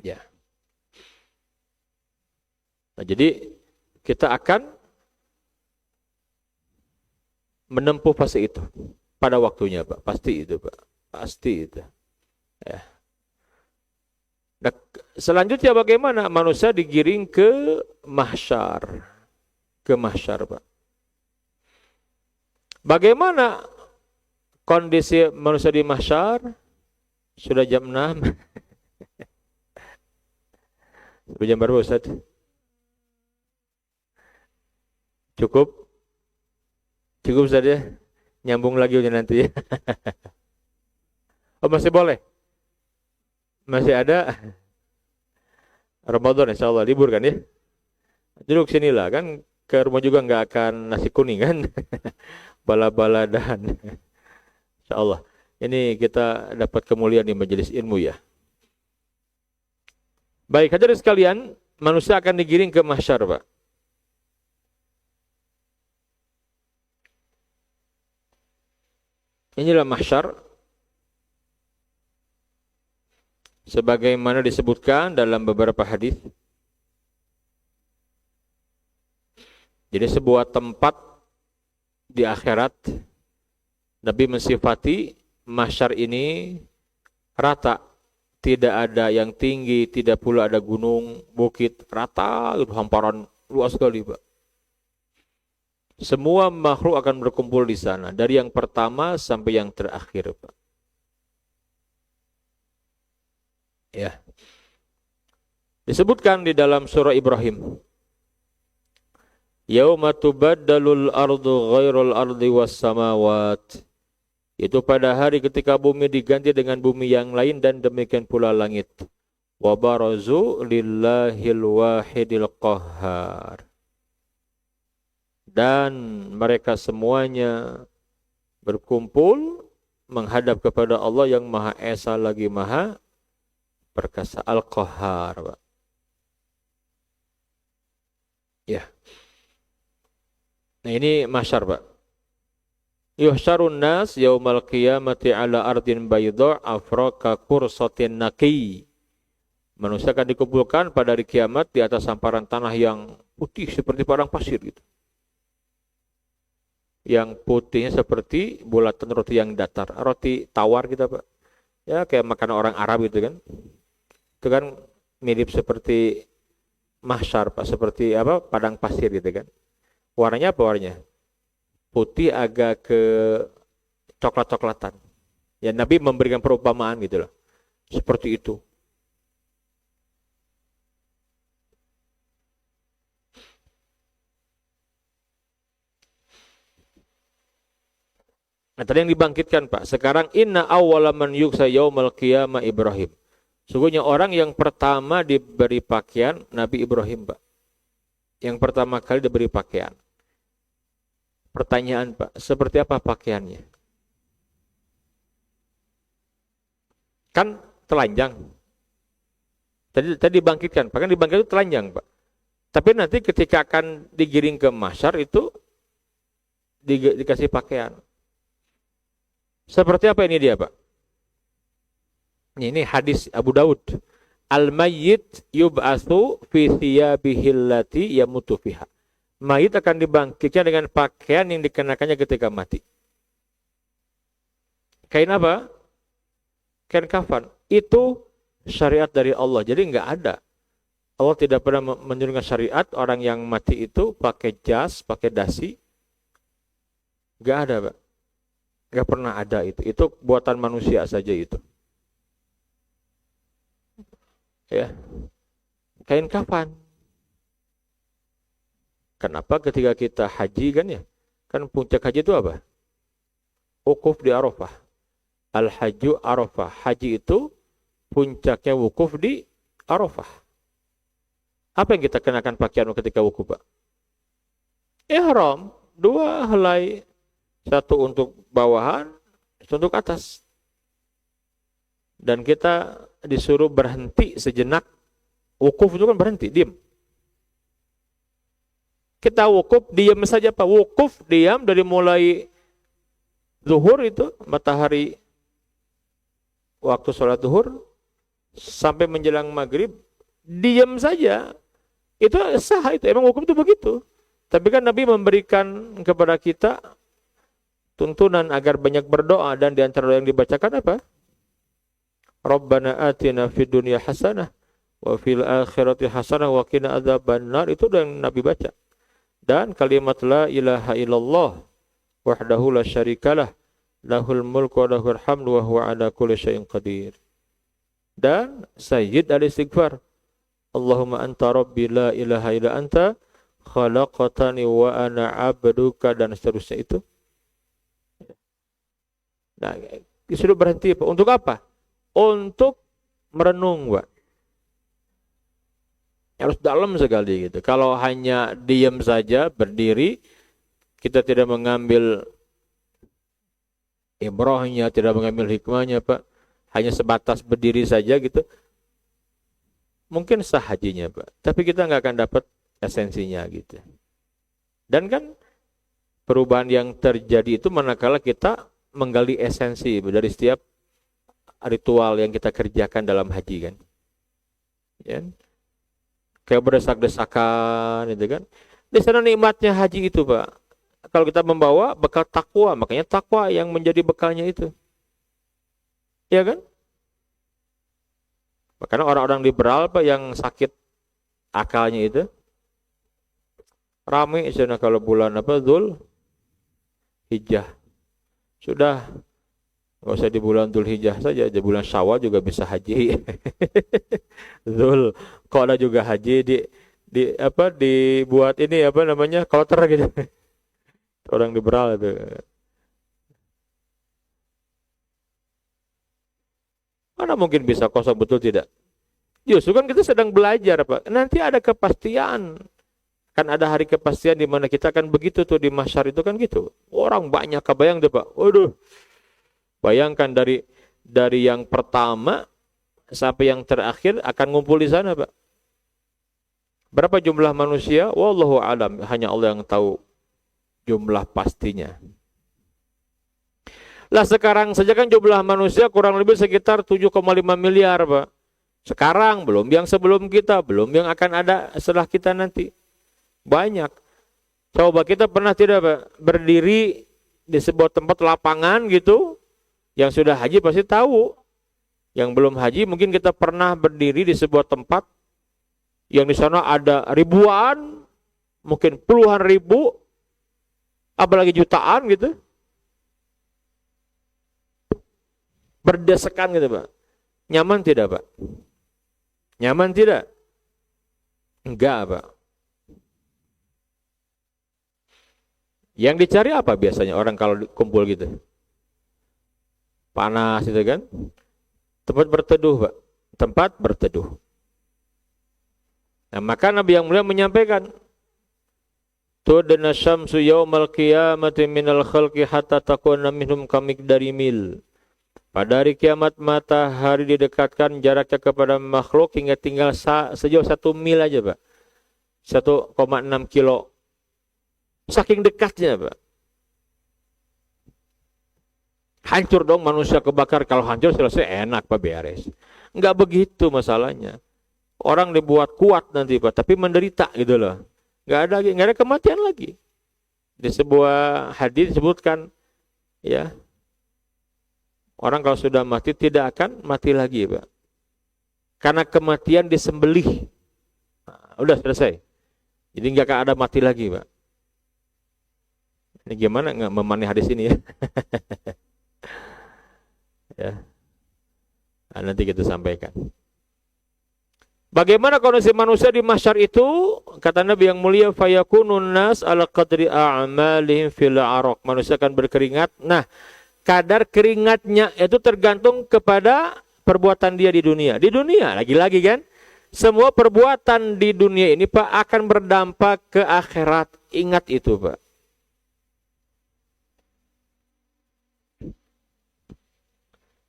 Ya. Nah, jadi kita akan menempuh fase itu pada waktunya, Pak. Pasti itu, Pak. Pasti itu. Ya. Nah, selanjutnya bagaimana manusia digiring ke mahsyar? Ke mahsyar, Pak. Bagaimana kondisi manusia di mahsyar? Sudah jam 6. Sudah jam berapa, Ustaz? Cukup? Cukup, Ustaz ya? Nyambung lagi udah nanti ya. Oh, masih boleh? Masih ada Ramadan, insya Allah libur kan ya. Duduk sinilah, kan ke rumah juga nggak akan nasi kuning kan. Bala-bala dan insya Allah ini kita dapat kemuliaan di majelis ilmu ya. Baik, hadirin sekalian, manusia akan digiring ke mahsyar, Pak. Inilah mahsyar sebagaimana disebutkan dalam beberapa hadis. Jadi sebuah tempat di akhirat, Nabi mensifati mahsyar ini rata, tidak ada yang tinggi, tidak pula ada gunung, bukit, rata, hamparan luas sekali, Pak. Semua makhluk akan berkumpul di sana, dari yang pertama sampai yang terakhir, Pak. Ya. Disebutkan di dalam surah Ibrahim. Yauma tubaddalul ardu ghairul ardi was samawat. Itu pada hari ketika bumi diganti dengan bumi yang lain dan demikian pula langit. Wa barazu lillahil wahidil qahhar. Dan mereka semuanya berkumpul menghadap kepada Allah yang Maha Esa lagi Maha Perkasa, Al-Qahhar, Pak. Ya. Nah, ini mahsyar, Pak. Yuhsyarun nas yaumal qiyamati ala ardin bayda afraka kursatin naqi. Manusia akan dikumpulkan pada hari kiamat di atas hamparan tanah yang putih seperti padang pasir gitu. Yang putihnya seperti bulatan roti yang datar, roti tawar kita, Pak. Ya kayak makanan orang Arab gitu kan. Itu kan mirip seperti mahsyar, Pak, seperti apa? Padang pasir gitu kan. Warnanya apa warnanya? Putih agak ke coklat-coklatan. Ya Nabi memberikan perumpamaan gitu loh. Seperti itu. Nah, tadi yang dibangkitkan, Pak. Sekarang inna awwala man yuksa yaumal qiyamah Ibrahim. Sungguhnya orang yang pertama diberi pakaian Nabi Ibrahim, Pak. Yang pertama kali diberi pakaian. Pertanyaan, Pak, seperti apa pakaiannya? Kan telanjang. Tadi dibangkitkan, Pak. Kan dibangkitkan itu telanjang, Pak. Tapi nanti ketika akan digiring ke mahsyar itu dikasih pakaian. Seperti apa ini dia, Pak? Ini hadis Abu Daud. Al-mayyit yub'atsu fi thiyabihil lati yamutu fiha. Mayit akan dibangkitkan dengan pakaian yang dikenakannya ketika mati. Kain apa? Kain kafan. Itu syariat dari Allah. Jadi enggak ada. Allah tidak pernah menurunkan syariat orang yang mati itu pakai jas, pakai dasi. Enggak ada, Pak. Enggak pernah ada itu. Itu buatan manusia saja itu. Ya. Kain kafan. Kenapa ketika kita haji kan ya? Kan puncak haji itu apa? Wukuf di Arafah. Al-Hajju Arafah. Haji itu puncaknya wukuf di Arafah. Apa yang kita kenakan pakaian ketika wukuf, Pak? Ihram. 2 helai. 1 untuk bawahan, 1 untuk atas. Dan kita disuruh berhenti sejenak. Wukuf itu kan berhenti, diam. Kita wukuf, diam saja, Pak. Wukuf, diam dari mulai zuhur itu, matahari waktu sholat zuhur, sampai menjelang maghrib, diam saja. Itu sah itu, emang wukuf itu begitu. Tapi kan Nabi memberikan kepada kita tuntunan agar banyak berdoa, dan di antara doa yang dibacakan apa? Rabbana atina fid dunya hasanah wa fil akhirati hasanah wa qina adzabannar. Itu doa yang Nabi baca. Dan kalimat la ilaha illallah wahdahu la syarikalah lahul mulku wa lahul hamdu wa huwa ala kulli syai'in qadir. Dan sayyid al-istighfar. Allahumma anta rabbi la ilaha illa anta khalaqtani wa ana 'abduka, dan seterusnya itu. Nah, disuruh berhenti, Pak. Untuk apa? Untuk merenung, Pak. Harus dalam sekali gitu. Kalau hanya diam saja, berdiri, kita tidak mengambil ibrahnya, tidak mengambil hikmahnya, Pak. Hanya sebatas berdiri saja gitu. mungkin sah hajinya, Pak. Tapi kita nggak akan dapat esensinya gitu. Dan kan perubahan yang terjadi itu manakala kita menggali esensi dari setiap ritual yang kita kerjakan dalam haji kan. Ya. Kayak berdesak-desakan itu kan. Di sana nikmatnya haji itu, Pak. Kalau kita membawa bekal takwa, makanya takwa yang menjadi bekalnya itu. Ya kan? Karena orang-orang liberal, Pak, yang sakit akalnya itu ramai sana kalau bulan Dzul Hijjah. Sudah enggak usah di bulan Dzul Hijjah saja, di bulan Syawal juga bisa haji. Dzul Qa'dah juga haji dibuat ini kloter gitu. Orang liberal itu. Mana mungkin bisa kosong, betul tidak? Justru kan kita sedang belajar, Pak. Nanti ada kepastian. Kan ada hari kepastian di mana kita akan begitu tuh di mahsyar itu kan gitu. Orang banyak kebayang deh, Pak. Waduh. Bayangkan dari yang pertama sampai yang terakhir akan ngumpul di sana, Pak. Berapa jumlah manusia? Wallahu a'lam, hanya Allah yang tahu jumlah pastinya. Lah sekarang saja kan jumlah manusia kurang lebih sekitar 7,5 miliar, Pak. Sekarang belum yang sebelum kita, belum yang akan ada setelah kita nanti. Banyak. Coba kita pernah tidak, Pak, berdiri di sebuah tempat lapangan gitu, yang sudah haji pasti tahu. Yang belum haji mungkin kita pernah berdiri di sebuah tempat yang di sana ada ribuan, mungkin puluhan ribu, apalagi jutaan gitu. Berdesakan gitu, Pak. Nyaman tidak, Pak? Nyaman tidak? Enggak, Pak. Yang dicari apa biasanya orang kalau kumpul gitu? Panas itu kan? Tempat berteduh, Pak. Tempat berteduh. Nah, maka Nabi yang mulia menyampaikan, Tudna syamsu yaumal qiyamati minal khalqi hatta takuna minhum kamikdari mil. Pada hari kiamat matahari didekatkan jaraknya kepada makhluk hingga tinggal sejauh 1 mil aja, Pak. 1,6 kilo. Saking dekatnya, Pak. Hancur dong manusia kebakar. Kalau hancur selesai enak, Pak, beres. Enggak begitu masalahnya. Orang dibuat kuat nanti, Pak, tapi menderita gitu loh. Enggak ada kematian lagi. Di sebuah hadis disebutkan, ya, orang kalau sudah mati tidak akan mati lagi, Pak. Karena kematian disembelih. Nah, udah selesai. Jadi enggak akan ada mati lagi, Pak. Ini gimana enggak memahami hadis ini ya? Ya. Nah, nanti kita sampaikan. Bagaimana kondisi manusia di mahsyar itu? Kata Nabi yang mulia, fayakunun nas ala qadri a'malihim fil araq. Manusia akan berkeringat. Nah, kadar keringatnya itu tergantung kepada perbuatan dia di dunia. Di dunia, lagi-lagi kan, semua perbuatan di dunia ini, Pak, akan berdampak ke akhirat. Ingat itu, Pak.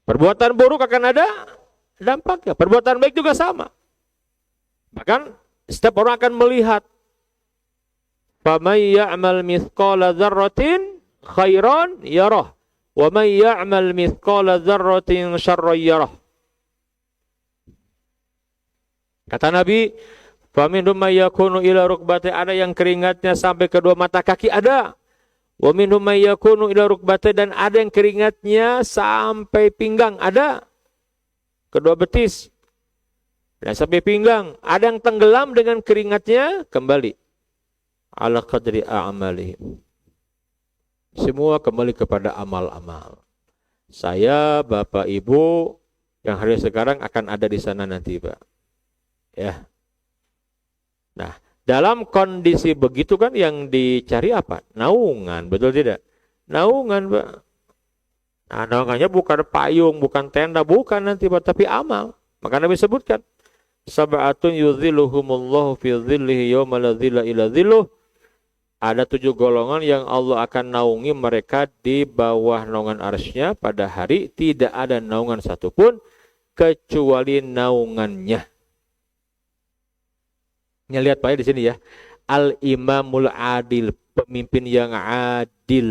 Perbuatan buruk akan ada dampaknya. Perbuatan baik juga sama. Bahkan setiap orang akan melihat. Faman ya'mal mithqala dzarratin khairan yarah. Wa man ya'mal mithqala dzarratin syarran yarah. Kata Nabi, faminhum may yakunu ila rukbati, ada yang keringatnya sampai kedua mata kaki, ada. Wa minhum may yakunu ila rukbati, dan ada yang keringatnya sampai pinggang, ada. Kedua betis. Dan sampai pinggang, ada yang tenggelam dengan keringatnya kembali. Ala qadri a'malihim. Semua kembali kepada amal-amal. Saya, Bapak, Ibu yang hari sekarang akan ada di sana nanti, Pak. Ya. Nah, dalam kondisi begitu kan yang dicari apa? Naungan, betul tidak? Naungan, Pak. Nah, naungannya bukan payung, bukan tenda, bukan nanti, Pak, tapi amal. Maka Nabi sebutkan, sab'atun yudhilluhumullahu fi dhillihi yawma la dhilla illa dhilluh. Ada 7 golongan yang Allah akan naungi mereka di bawah naungan arsy-Nya pada hari tidak ada naungan satupun kecuali naungannya. Ini lihat Pak ya di sini ya. Al-imamul adil, pemimpin yang adil.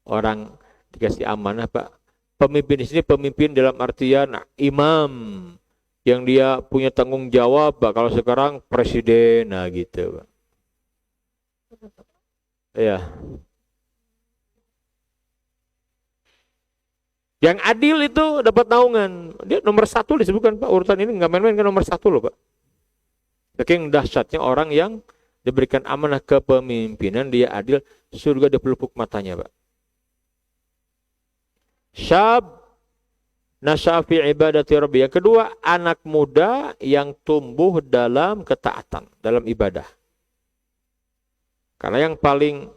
Orang dikasih amanah Pak. Pemimpin di sini pemimpin dalam artian imam yang dia punya tanggung jawab Pak. Kalau sekarang presiden, nah gitu Pak. Ya. Yang adil itu dapat naungan. Dia nomor 1 disebutkan Pak. Urutan ini nggak main-main kan, nomor 1 loh Pak. Saking dahsyatnya orang yang diberikan amanah kepemimpinan, dia adil, surga dipelupuk matanya Pak. Syab nasyafi ibadati rabbi. Yang kedua, anak muda yang tumbuh dalam ketaatan, dalam ibadah. Karena yang paling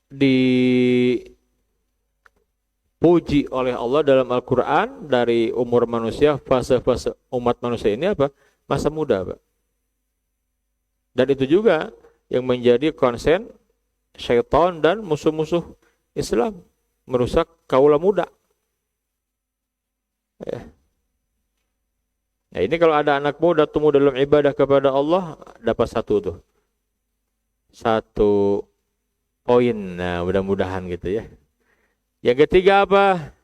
dipuji oleh Allah dalam Al-Quran dari umur manusia, fase-fase umat manusia ini apa? Masa muda Pak. Dan itu juga yang menjadi konsen syaitan dan musuh-musuh Islam, merusak kaula muda. Ya. Nah ini kalau ada anak muda tumbuh dalam ibadah kepada Allah, dapat satu tuh. Satu poin, nah mudah-mudahan gitu ya. Yang ketiga apa?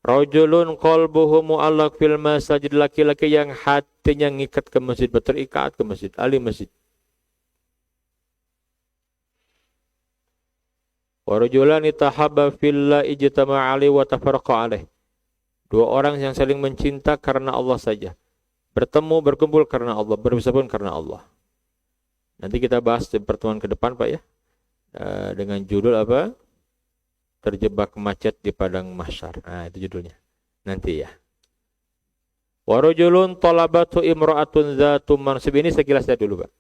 Rajulun qalbuhu mu'allaq fil masajid, laki-laki yang hatinya ngikat ke masjid, terikat ke masjid, ahli masjid. Wa rajulani tahabba fillah ijtama'a alaihi wa tafarraqa alaihi. Dua orang yang saling mencinta karena Allah saja. Bertemu, berkumpul karena Allah, berpisah pun karena Allah. Nanti kita bahas di pertemuan ke depan Pak ya. Dengan judul apa? Terjebak macet di padang mahsyar. Nah, itu judulnya. Nanti ya. Wa rajulun talabatu imra'atun dzatu mansib. Ini sekilas dulu Pak.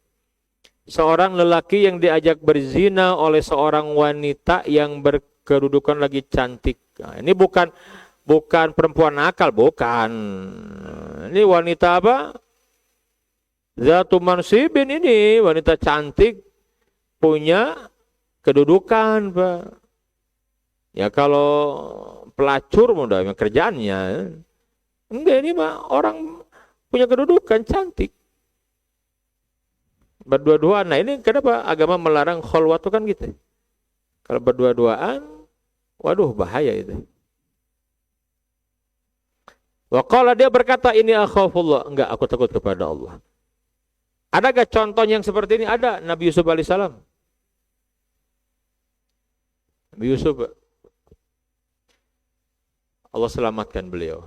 Seorang lelaki yang diajak berzina oleh seorang wanita yang berkedudukan lagi cantik. Nah, ini bukan perempuan nakal, bukan. Ini wanita apa? Zatu mansibin, ini wanita cantik, punya kedudukan Pak. Ya kalau pelacur mudah kerjaannya. Enggak, ini mah orang punya kedudukan, cantik. Berdua-duaan. Nah ini kenapa agama melarang kholwat itu kan gitu. Kalau berdua-duaan, waduh bahaya itu. Wa qala, dia berkata, ini akhafullah. Enggak, aku takut kepada Allah. Adakah contoh yang seperti ini? Ada. Nabi Yusuf alaihissalam. Nabi Yusuf, Allah selamatkan beliau.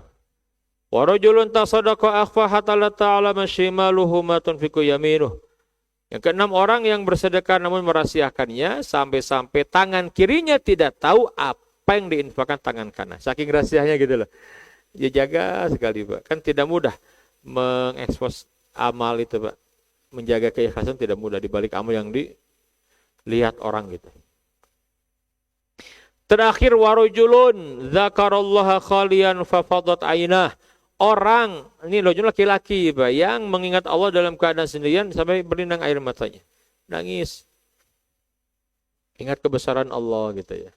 Wa rajulun tasaddaqa akhfa hatta la ta'lama shimaluhu ma tunfiqu yaminuh. Yang keenam, orang yang bersedekah namun merahasiakannya sampai-sampai tangan kirinya tidak tahu apa yang diinfakkan tangan kanan. Saking rahasianya gitu loh. Dia jaga sekali Pak. Kan tidak mudah mengekspos amal itu Pak. Menjaga keikhlasan tidak mudah dibalik amal yang dilihat orang gitu. Terakhir, warujulun dzakarallaha khalian fafadat ainah. Orang, ini lojun laki-laki Pak, yang mengingat Allah dalam keadaan sendirian sampai berlinang air matanya. Nangis. Ingat kebesaran Allah gitu ya.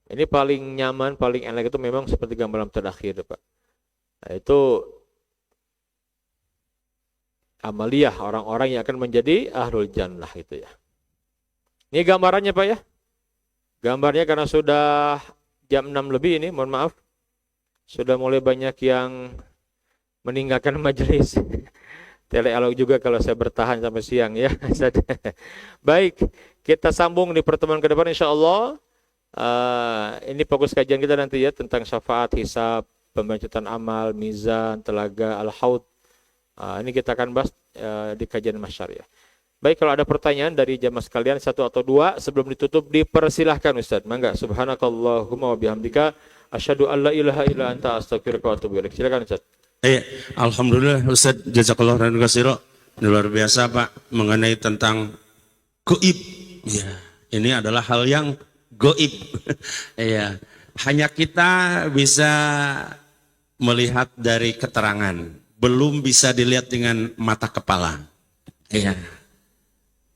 Ini paling nyaman, paling enak itu memang seperti gambaran terakhir Pak. Nah, itu amaliyah orang-orang yang akan menjadi ahlul jannah itu ya. Ini gambarannya Pak ya. Gambarnya karena sudah jam 6 lebih ini, mohon maaf. Sudah mulai banyak yang meninggalkan majelis. Telealog juga kalau saya bertahan sampai siang ya. Baik, kita sambung di pertemuan ke depan insyaallah. Ini fokus kajian kita nanti ya tentang syafaat, hisab, pembacakan amal, mizan, telaga, al-haud. Ini kita akan bahas di kajian mahsyar ya. Baik, kalau ada pertanyaan dari jamaah sekalian satu atau dua sebelum ditutup dipersilahkan Ustaz. Mangga. Subhanakallahumma wa bihamdika asyhadu an la ilaha illa anta astaghfiruka wa atubu ilaik. Silakan Ustaz. Alhamdulillah Ustaz, jazakallahu khairan katsira. Luar biasa Pak mengenai tentang gaib. Ya, ini adalah hal yang gaib. Ya, hanya kita bisa melihat dari keterangan, belum bisa dilihat dengan mata kepala. Ya.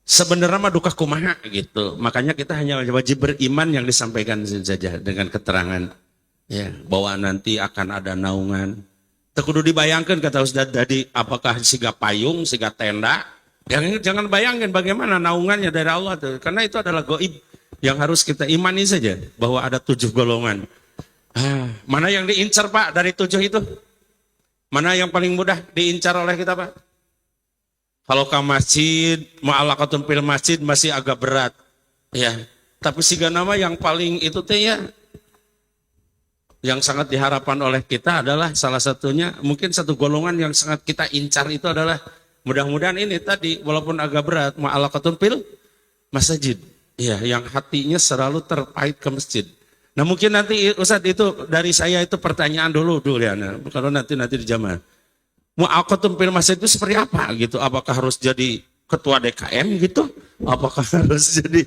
Sebenarnya mah duka kumaha gitu. Makanya kita hanya wajib beriman yang disampaikan saja dengan keterangan ya, bahwa nanti akan ada naungan, Tekudu dibayangkan kata Ustaz tadi, apakah siga payung, siga tenda? Jangan bayangkan bagaimana naungannya dari Allah tuh. Karena itu adalah gaib yang harus kita imani saja bahwa ada 7 golongan. Mana yang diincar Pak dari 7 itu? Mana yang paling mudah diincar oleh kita Pak? Kalau ke masjid, ma'alaqatun fil masjid masih agak berat. Ya, tapi siga nama yang paling itu teh ya, yang sangat diharapkan oleh kita adalah salah satunya, mungkin satu golongan yang sangat kita incar itu adalah mudah-mudahan ini tadi, walaupun agak berat, ma'alaqatun fil masjid. Ya, yang hatinya selalu terpait ke masjid. Nah mungkin nanti Ustadz itu dari saya itu pertanyaan dulu ya, nah, kalau nanti di jamaah. Mu'alaqatun fil masjid itu seperti apa gitu? Apakah harus jadi ketua DKM gitu? Apakah harus jadi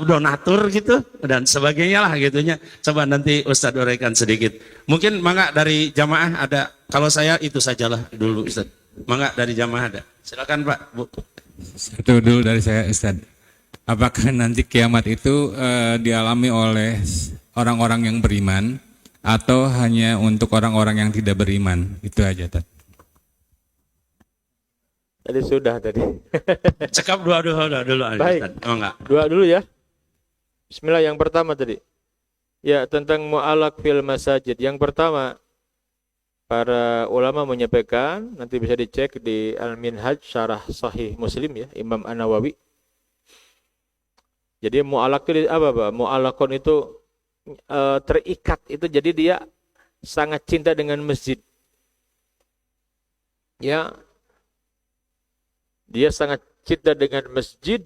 donatur gitu? Dan sebagainya lah gitunya. Coba nanti Ustadz uraikan sedikit. Mungkin mangga dari jamaah ada, kalau saya itu sajalah dulu Ustadz. Mangga dari jamaah ada. Silakan Pak, Bu. Satu dulu dari saya Ustadz. Apakah nanti kiamat itu dialami oleh orang-orang yang beriman atau hanya untuk orang-orang yang tidak beriman? Itu aja Ustadz. Tadi sudah tadi. Cekap dua dulu. Baik. Enggak. Dua dulu ya. Bismillah, yang pertama tadi. Ya, tentang mu'alaq fil masajid. Yang pertama, para ulama menyampaikan, nanti bisa dicek di Al-Minhaj Syarah Sahih Muslim ya, Imam An-Nawawi. Jadi mu'alaq itu apa Pak? Mu'alaqon itu terikat itu, jadi dia sangat cinta dengan masjid. Ya, dia sangat cinta dengan masjid,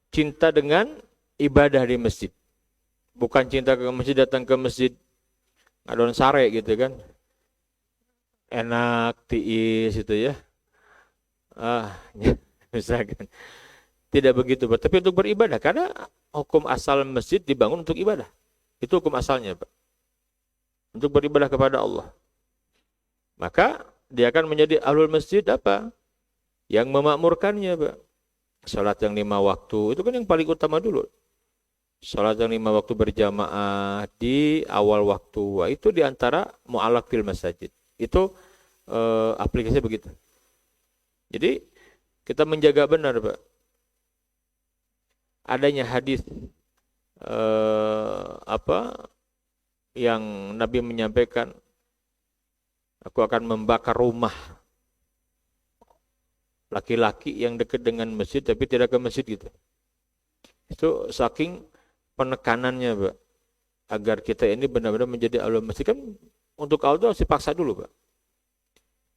cinta dengan ibadah di masjid. Bukan cinta ke masjid, datang ke masjid ngadon sare gitu kan. Enak, tiis itu ya. Misalkan. Tidak begitu, Pak. Tapi untuk beribadah. Karena hukum asal masjid dibangun untuk ibadah. Itu hukum asalnya, Pak. Untuk beribadah kepada Allah. Maka dia akan menjadi ahlul masjid apa? Yang memakmurkannya, Pak. Salat yang 5 waktu, itu kan yang paling utama dulu. Salat yang 5 waktu berjamaah di awal waktu, wah, itu diantara mu'alaq fil masajid. Itu aplikasinya begitu. Jadi kita menjaga benar, Pak. Adanya hadis yang Nabi menyampaikan, aku akan membakar rumah laki-laki yang dekat dengan masjid tapi tidak ke masjid gitu. Itu saking penekanannya, Pak, agar kita ini benar-benar menjadi ahlul masjid. Kan untuk Allah itu harus dipaksa dulu, Pak.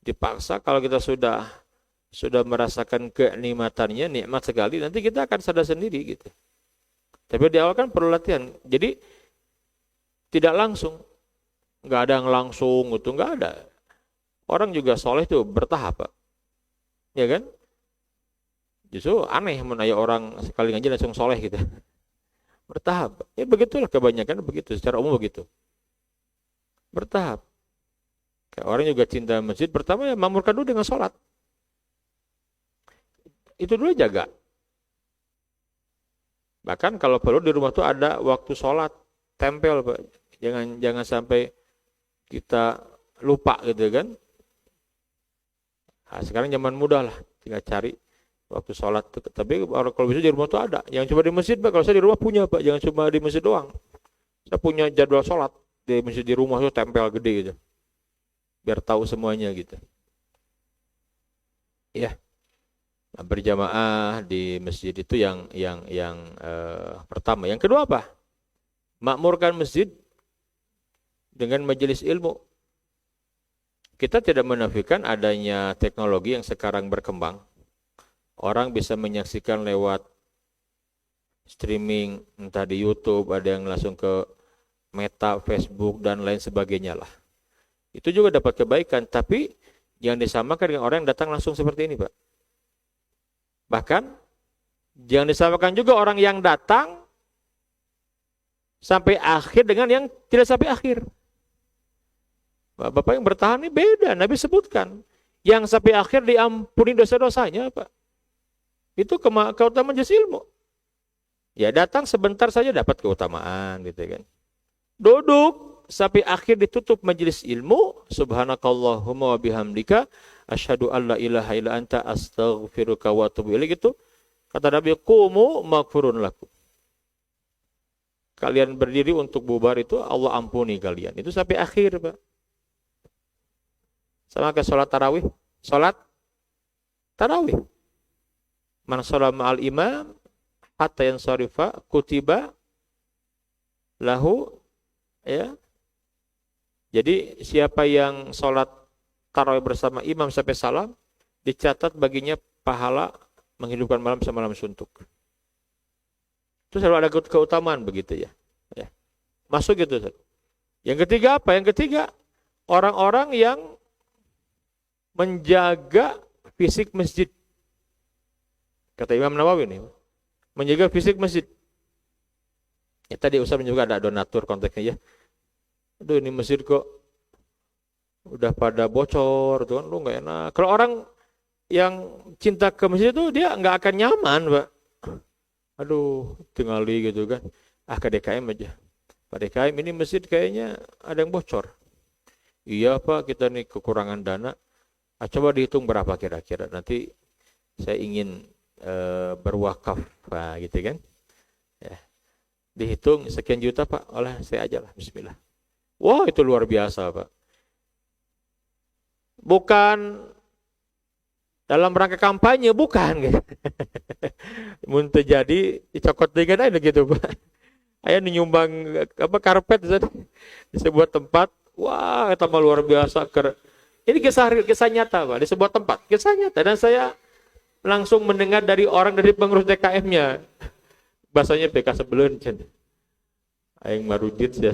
Dipaksa, kalau kita sudah merasakan kenikmatannya, nikmat sekali, nanti kita akan sadar sendiri gitu. Tapi di awal kan perlu latihan. Jadi tidak langsung, nggak ada yang langsung itu, nggak ada. Orang juga soleh itu bertahap, Pak. Ya kan? Justru aneh menaya orang sekali ngaji langsung soleh gitu. Bertahap. Ya begitulah kebanyakan begitu, secara umum begitu. Bertahap. Kayak orang juga cinta masjid, pertama ya makmurkan dulu dengan sholat. Itu dulu jaga. Bahkan kalau perlu di rumah tuh ada waktu sholat, tempel, Pak. Jangan sampai kita lupa gitu kan. Nah, sekarang zaman mudah lah, tinggal cari waktu sholat. Tapi kalau bisa di rumah tuh ada. Yang cuma di masjid, Pak. Kalau saya di rumah punya, Pak. Jangan cuma di masjid doang. Saya punya jadwal sholat di masjid, di rumah tuh tempel gede gitu. Biar tahu semuanya gitu. Ya. Nah, berjamaah di masjid itu yang pertama. Yang kedua apa? Makmurkan masjid dengan majelis ilmu. Kita tidak menafikan adanya teknologi yang sekarang berkembang. Orang bisa menyaksikan lewat streaming, entah di YouTube, ada yang langsung ke Meta, Facebook, dan lain sebagainya lah. Itu juga dapat kebaikan, tapi yang disamakan dengan orang yang datang langsung seperti ini, Pak. Bahkan, jangan disamakan juga orang yang datang sampai akhir dengan yang tidak sampai akhir. Bapak yang bertahan ini beda, Nabi sebutkan. Yang sampai akhir diampuni dosa-dosanya, Pak. Itu keutamaan jenis ilmu. Ya datang sebentar saja dapat keutamaan gitu kan. Duduk sampai akhir ditutup majelis ilmu. Subhanakallahumma wa bihamdika asyhadu an la ilaha illa anta astaghfiruka wa atubu ilaik itu. Kata Nabi, qumu maghfurun lakum. Kalian berdiri untuk bubar itu Allah ampuni kalian. Itu sampai akhir, Pak. Sama kayak sholat tarawih. Sholat tarawih. Man sholat ma'al imam hatta yansarifa kutiba lahu, ya. Jadi siapa yang sholat tarawih bersama imam sampai salam, dicatat baginya pahala menghidupkan malam semalam suntuk. Itu selalu ada keutamaan begitu ya. Ya. Masuk gitu. Yang ketiga apa? Yang ketiga, orang-orang yang menjaga fisik masjid. Kata Imam Nawawi nih, menjaga fisik masjid. Ya, tadi Ustaz juga ada donatur konteksnya ya. Aduh, ini masjid kok udah pada bocor tuh kan, lu nggak enak. Kalau orang yang cinta ke masjid itu dia nggak akan nyaman, Pak. Aduh, tinggali gitu kan. Ke DKM aja. Pak DKM, ini masjid kayaknya ada yang bocor. Iya Pak, kita nih kekurangan dana. Coba dihitung berapa kira-kira. Nanti saya ingin berwakaf, Pak, gitu kan. Ya. Dihitung sekian juta Pak, oleh saya aja lah, bismillah. Wah, itu luar biasa Pak. Bukan dalam rangka kampanye, bukan. Muntah jadi dicokot dengan aja gitu Pak. Ayah nyumbang karpet di sebuah tempat. Wah, itu luar biasa. Ini kisah nyata Pak, di sebuah tempat. Kisah nyata. Dan saya langsung mendengar dari orang dari pengurus DKM-nya. Bahasanya PK sebelum. Aing marujit ya.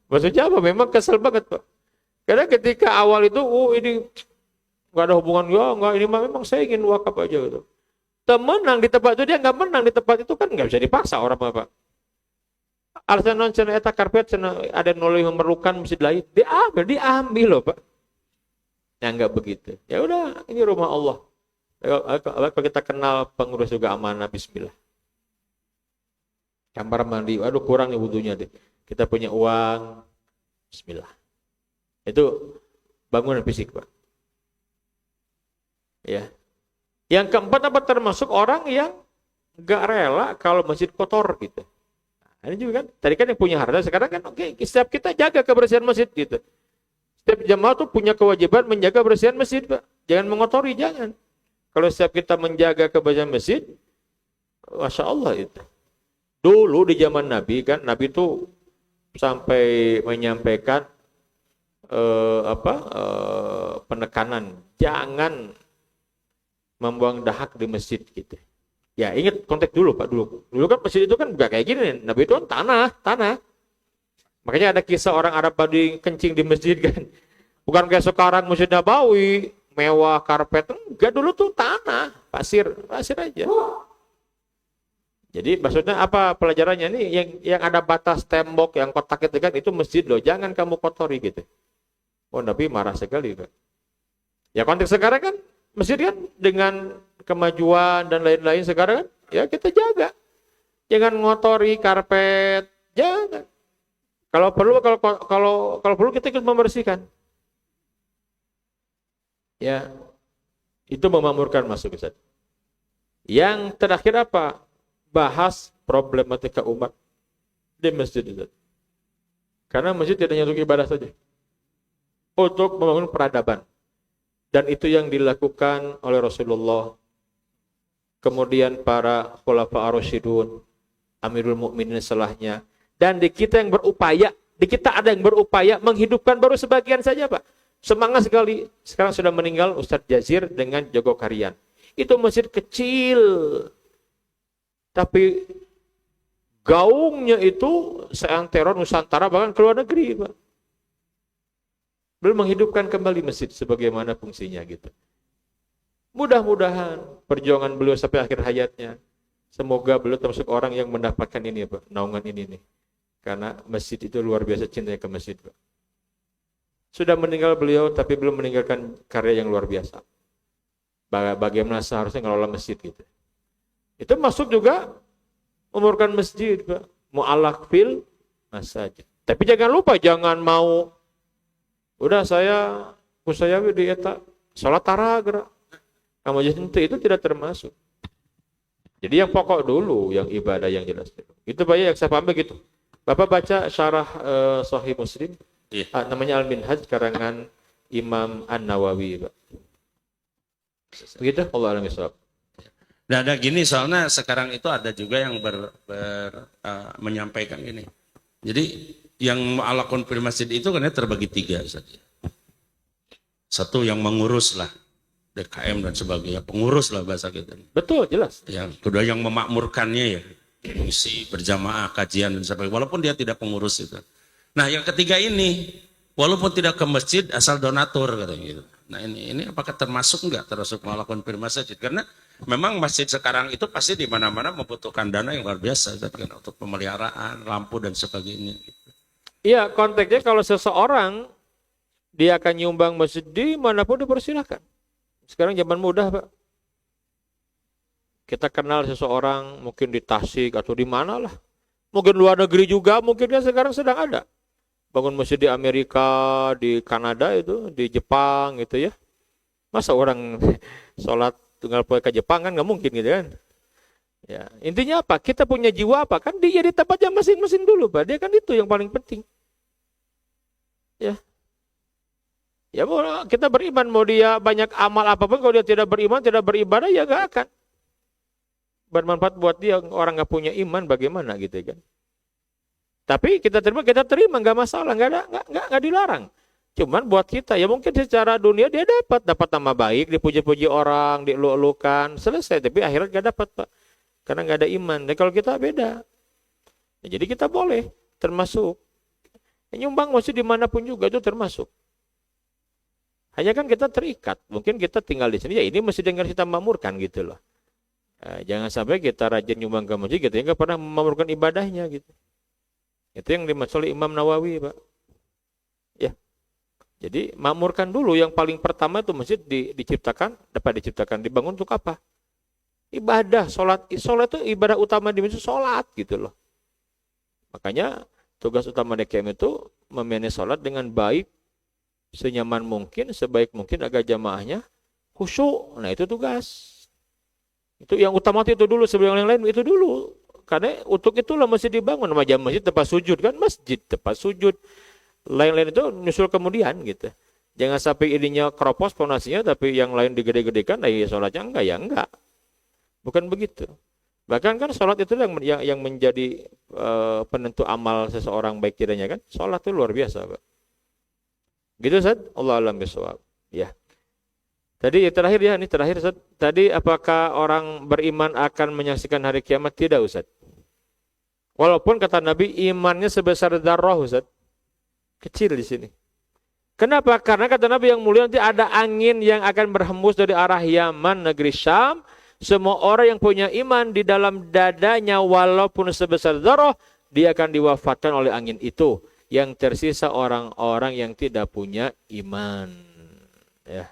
Maksudnya apa? Memang kesel banget Pak. Karena ketika awal itu, ini nggak ada hubungan, nggak, ini memang saya ingin wakaf aja gitu. Menang di tempat itu, dia nggak menang di tempat itu kan nggak bisa dipaksa orang Pak. Alasan non cina eta karpet cina ada nolai memerlukan masjid lain, diambil loh Pak. Ya nggak begitu. Ya udah, ini rumah Allah. Kalau kita kenal pengurus juga amanah, bismillah. Kamar mandi, aduh kurang nih wudunya deh. Kita punya uang, bismillah. Itu bangunan fisik Pak. Ya. Yang keempat apa, termasuk orang yang gak rela kalau masjid kotor gitu. Nah, ini juga kan, tadi kan yang punya harta, sekarang kan oke, setiap kita jaga kebersihan masjid gitu. Setiap jamaah tuh punya kewajiban menjaga kebersihan masjid Pak. Jangan mengotori, jangan. Kalau setiap kita menjaga kebersihan masjid, Masya Allah itu. Dulu di zaman Nabi kan, Nabi tuh sampai menyampaikan penekanan, jangan membuang dahak di masjid gitu. Ya ingat konteks dulu Pak, dulu kan masjid itu kan enggak kayak gini. Nabi itu kan tanah. Makanya ada kisah orang Arab Badui kencing di masjid kan. Bukan kayak sekarang Masjid Nabawi mewah karpet, enggak, dulu tuh tanah, pasir aja. Jadi maksudnya apa pelajarannya nih, yang ada batas tembok yang kotak itu kan, itu masjid loh, jangan kamu kotori gitu. Oh, Nabi marah sekali Pak. Ya konteks sekarang kan masjid kan dengan kemajuan dan lain-lain sekarang kan, ya kita jaga. Jangan ngotori karpet, jangan. Kalau perlu kita ikut membersihkan. Ya, itu memakmurkan masuk Ustaz. Yang terakhir apa? Bahas problematika umat di masjid Ustaz. Karena masjid tidak hanya untuk ibadah saja, untuk membangun peradaban. Dan itu yang dilakukan oleh Rasulullah, kemudian para khulafa ar-rasyidun, Amirul Mukminin setelahnya. Dan di kita yang berupaya, di kita ada yang berupaya menghidupkan baru sebagian saja Pak. Semangat sekali. Sekarang sudah meninggal Ustadz Jazir dengan Jogo Karian. Itu masjid kecil, tapi gaungnya itu seantero Nusantara, bahkan ke luar negeri Pak. Belum menghidupkan kembali masjid sebagaimana fungsinya gitu. Mudah-mudahan perjuangan beliau sampai akhir hayatnya, semoga beliau termasuk orang yang mendapatkan ini Pak, naungan ini nih. Karena masjid itu luar biasa cintanya ke masjid Pak. Sudah meninggal beliau tapi belum meninggalkan karya yang luar biasa. Bagaimana seharusnya ngelola masjid gitu. Itu masuk juga umurkan masjid Pak. Mu'allaq fil masajid. Tapi jangan lupa, jangan mau, udah saya kusayawi di eta, sholat taragra. Kamu itu tidak termasuk. Jadi yang pokok dulu, yang ibadah yang jelas. Itu banyak yang saya paham begitu. Bapak baca syarah Sahih Muslim, namanya Al-Minhaj, karangan Imam An-Nawawi. Pak. Begitu, Allah alam bisawab. Nah, ada gini, soalnya sekarang itu ada juga yang menyampaikan gini. Jadi yang ala konfirmasi itu kan terbagi 3 saja. Satu yang mengurus lah, DKM dan sebagainya, pengurus lah bahasa kita. Betul, jelas. Yang kedua yang memakmurkannya ya, mengisi berjamaah, kajian dan sebagainya, walaupun dia tidak pengurus itu. Nah yang ketiga ini, walaupun tidak ke masjid, asal donatur katanya gitu. Nah ini apakah termasuk enggak termasuk melakukan masjid? Karena memang masjid sekarang itu pasti di mana-mana membutuhkan dana yang luar biasa kan, untuk pemeliharaan, lampu dan sebagainya. Iya, konteksnya kalau seseorang dia akan nyumbang masjid di manapun dipersilahkan. Sekarang zaman mudah, Pak. Kita kenal seseorang mungkin di Tasik atau di mana lah. Mungkin luar negeri juga, mungkin dia sekarang sedang ada. Bangun masjid di Amerika, di Kanada itu, di Jepang gitu ya. Masa orang sholat tunggal poe ke Jepang kan nggak mungkin gitu kan. Ya, intinya apa? Kita punya jiwa apa? Kan dia di tempatnya masing-masing dulu, Pak. Dia kan itu yang paling penting. Ya. Ya mau kita beriman, mau dia banyak amal apapun, kalau dia tidak beriman, tidak beribadah, ya nggak akan bermanfaat buat dia. Orang nggak punya iman, bagaimana gitu kan? Tapi kita terima, nggak masalah, nggak dilarang. Cuman buat kita, ya mungkin secara dunia dia dapat nama baik, dipuji-puji orang, dielu-elukan, selesai. Tapi akhirat nggak dapat, Pak, karena nggak ada iman. Dan kalau kita beda, ya, jadi kita boleh termasuk. Nyumbang masjid dimanapun juga itu termasuk. Hanya kan kita terikat, mungkin kita tinggal di sini, ya ini masjid yang harus kita makmurkan gitu loh. Jangan sampai kita rajin nyumbang ke masjid gitu, nggak pernah memakmurkan ibadahnya gitu. Itu yang dimaksud oleh Imam Nawawi, Pak. Ya, jadi makmurkan dulu. Yang paling pertama itu masjid dapat diciptakan, dibangun untuk apa? Ibadah, sholat itu ibadah utama di masjid, sholat gitu loh. Makanya tugas utama DKM itu memanage sholat dengan baik, senyaman mungkin, sebaik mungkin agar jamaahnya khusyuk. Nah itu tugas. Itu yang utama itu dulu, sebelum yang lain itu dulu. Karena untuk itulah masjid dibangun. Namanya masjid tempat sujud kan, masjid tempat sujud. Lain-lain itu nyusul kemudian gitu. Jangan sampai ininya keropos fondasinya, tapi yang lain digede-gedekan, nah ya sholatnya enggak. Bukan begitu. Bahkan kan sholat itu yang menjadi penentu amal seseorang baik tidaknya kan. Sholat itu luar biasa, Pak. Gitu, Ustaz? Allah alam bisawab. Ya. Tadi terakhir ya, ini terakhir, Ustaz. Tadi apakah orang beriman akan menyaksikan hari kiamat? Tidak, Ustaz. Walaupun kata Nabi imannya sebesar darah, Ustaz. Kecil di sini. Kenapa? Karena kata Nabi yang mulia, nanti ada angin yang akan berhembus dari arah Yaman, negeri Syam. Semua orang yang punya iman di dalam dadanya walaupun sebesar darah, dia akan diwafatkan oleh angin itu. Yang tersisa orang-orang yang tidak punya iman. Ya.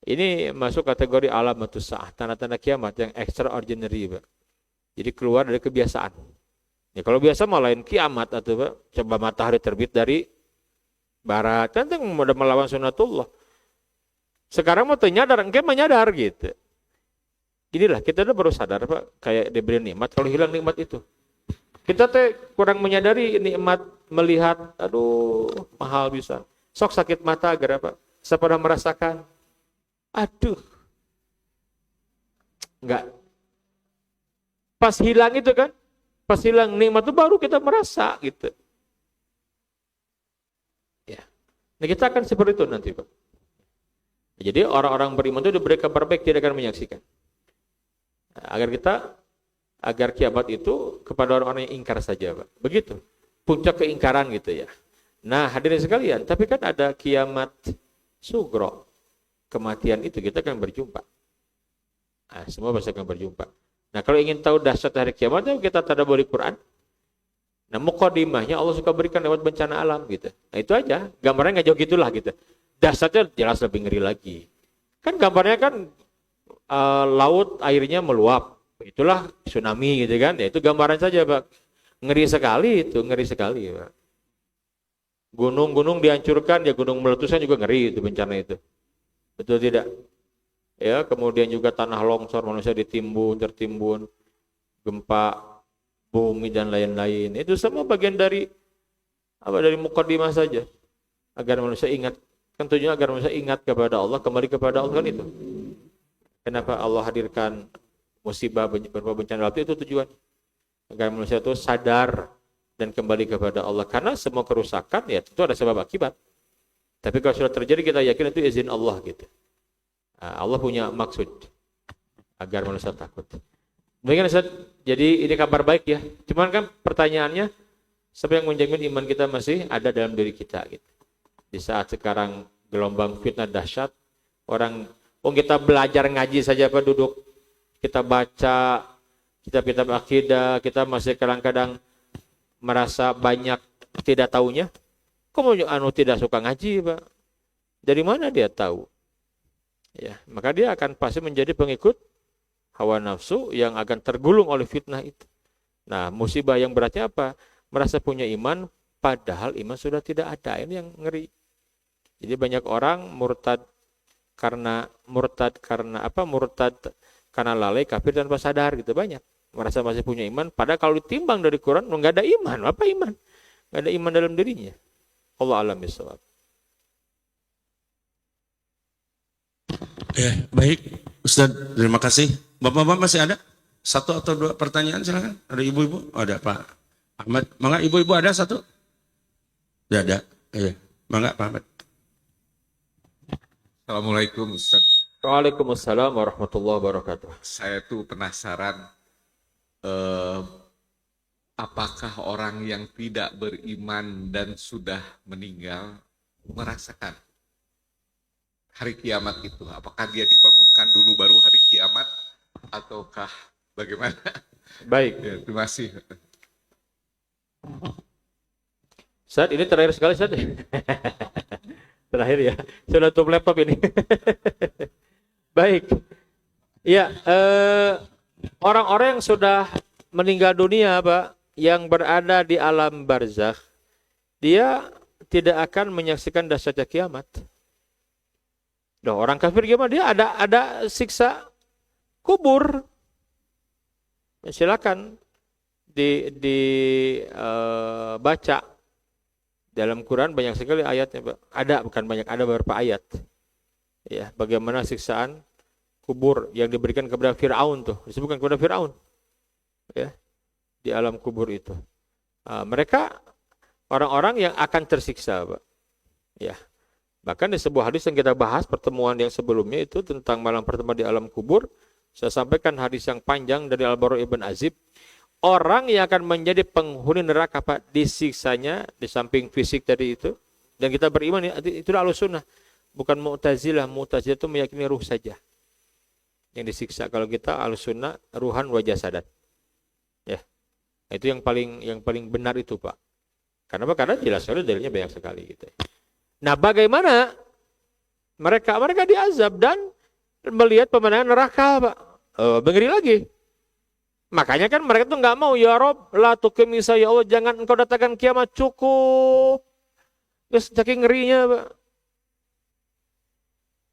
Ini masuk kategori alamatus sa'ah, tanda-tanda kiamat yang extraordinary, Pak. Jadi keluar dari kebiasaan. Ya kalau biasa mah lain kiamat atau Pak, coba matahari terbit dari barat, kan udah melawan sunatullah. Sekarang mau nyadar, engke menyadar gitu. Inilah kita udah baru sadar, Pak, kayak diberi nikmat, kalau hilang nikmat itu. Kita kurang menyadari nikmat melihat, aduh mahal bisa. Sok sakit mata agar apa? Saya pernah merasakan, aduh, enggak. Pas hilang itu kan, pas hilang nikmat itu baru kita merasa gitu. Ya, nah kita akan seperti itu nanti, Pak. Jadi orang-orang beriman itu diberi kabar baik, tidak akan menyaksikan. Agar kiamat itu kepada orang-orang yang ingkar saja, Pak. Begitu. Puncak keingkaran gitu ya. Nah, hadirin sekalian, tapi kan ada kiamat sugro. Kematian itu kita akan berjumpa. Nah, semua pasti akan berjumpa. Nah, kalau ingin tahu dahsyat hari kiamat, kita tadabburi Quran. Nah, muqaddimahnya Allah suka berikan lewat bencana alam gitu. Nah, itu aja. Gambarnya nggak jauh gitulah gitu. Dahsyatnya jelas lebih ngeri lagi. Kan gambarnya kan laut airnya meluap. Itulah tsunami gitu kan. Ya, itu gambaran saja, Pak. Ngeri sekali itu, ngeri sekali, Pak. Gunung-gunung dihancurkan, ya gunung meletusnya juga ngeri itu bencana itu. Betul tidak? Ya, kemudian juga tanah longsor, manusia tertimbun, gempa bumi dan lain-lain. Itu semua bagian dari dari mukadimah saja. Agar manusia ingat, kan tujuannya agar manusia ingat kepada Allah, kembali kepada Allah kan itu. Kenapa Allah hadirkan musibah berupa bencana alam itu tujuan agar manusia itu sadar dan kembali kepada Allah. Karena semua kerusakan ya itu ada sebab akibat. Tapi kalau sudah terjadi kita yakin itu izin Allah gitu. Allah punya maksud agar manusia takut. Demikian Ustaz. Jadi ini kabar baik ya. Cuman kan pertanyaannya, siapa yang menjamin iman kita masih ada dalam diri kita gitu. Di saat sekarang gelombang fitnah dahsyat, orang kita belajar ngaji saja Pak, duduk kita baca kitab-kitab akidah, kita masih kadang-kadang merasa banyak tidak tahunya. Kamu tidak suka ngaji Pak? Dari mana dia tahu? Ya, maka dia akan pasti menjadi pengikut hawa nafsu yang akan tergulung oleh fitnah itu. Nah, musibah yang beratnya apa? Merasa punya iman, padahal iman sudah tidak ada. Ini yang ngeri. Jadi banyak orang murtad karena lalai, kafir tanpa sadar gitu banyak. Merasa masih punya iman, padahal kalau ditimbang dari Quran nggak ada iman. Apa iman? Nggak ada iman dalam dirinya. Allah alam bisawab. Ya, baik, Ustaz, terima kasih. Bapak-bapak masih ada? Satu atau dua pertanyaan silakan. Ada ibu-ibu? Ada Pak Ahmad. Mangga ibu-ibu ada satu? Tidak ada. Iya. Mangga Pak Ahmad. Assalamualaikum Ustaz. Waalaikumsalam warahmatullahi wabarakatuh. Saya tuh penasaran apakah orang yang tidak beriman dan sudah meninggal merasakan hari kiamat itu? Apakah dia dibangunkan dulu baru hari kiamat ataukah bagaimana? Baik. Ya, terima kasih. Saat ini terakhir sekali Saat. Terakhir ya. Sudah tutup laptop ini. Baik. Ya, orang-orang yang sudah meninggal dunia, Pak, yang berada di alam barzakh, dia tidak akan menyaksikan dahsyatnya kiamat. Loh, orang kafir gimana? Dia ada siksa kubur. Silakan dibaca. Dalam Quran banyak sekali ayatnya, Pak. Ada, bukan banyak, ada beberapa ayat. Ya, bagaimana siksaan kubur yang diberikan kepada Fir'aun tuh, disebutkan kepada Fir'aun. Ya, di alam kubur itu. Mereka orang-orang yang akan tersiksa, Pak. Ya. Bahkan di sebuah hadis yang kita bahas pertemuan yang sebelumnya itu tentang malam pertama di alam kubur, saya sampaikan hadis yang panjang dari Al-Bara Ibn Azib. Orang yang akan menjadi penghuni neraka Pak, disiksanya di samping fisik tadi itu, dan kita beriman itu adalah Ahlussunnah, bukan Mu'tazilah. Mu'tazilah itu meyakini ruh saja yang disiksa. Kalau kita Ahlussunnah ruhan wa jasadan. Ya. Itu yang paling benar itu Pak. Karena jelas sekali dalilnya banyak sekali gitu. Nah, bagaimana mereka diazab dan melihat pemandangan neraka Pak? Mengeri lagi. Makanya kan mereka tuh nggak mau, ya Rob, la tuqimisa, ya Allah, jangan engkau datangkan kiamat, cukup. Terus saking ngerinya, Pak.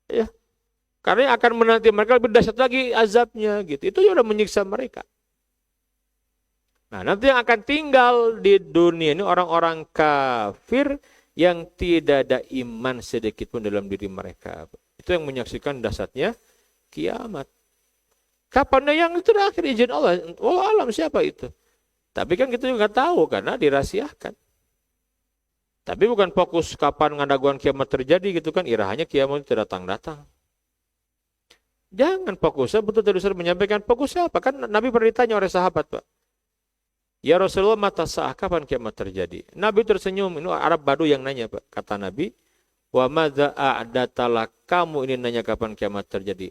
Ya. Karena akan menanti mereka lebih dahsyat lagi azabnya gitu. Itu sudah menyiksa mereka. Nah, nanti yang akan tinggal di dunia ini orang-orang kafir yang tidak ada iman sedikit pun dalam diri mereka. Itu yang menyaksikan dahsyatnya kiamat. Kapan yang itu terakhir izin Allah? Allah alam siapa itu? Tapi kan kita juga nggak tahu karena dirahasiakan. Tapi bukan fokus kapan ngadaguan kiamat terjadi gitu kan? Irahanya kiamat itu datang-datang. Jangan fokusnya betul tadi Ustaz menyampaikan fokusnya apa? Kan Nabi pernah ditanya oleh sahabat Pak. Ya Rasulullah, mata sah kapan kiamat terjadi? Nabi tersenyum. Ini Arab Badu yang nanya Pak. Kata Nabi, wa madza a'datala, kamu ini nanya kapan kiamat terjadi?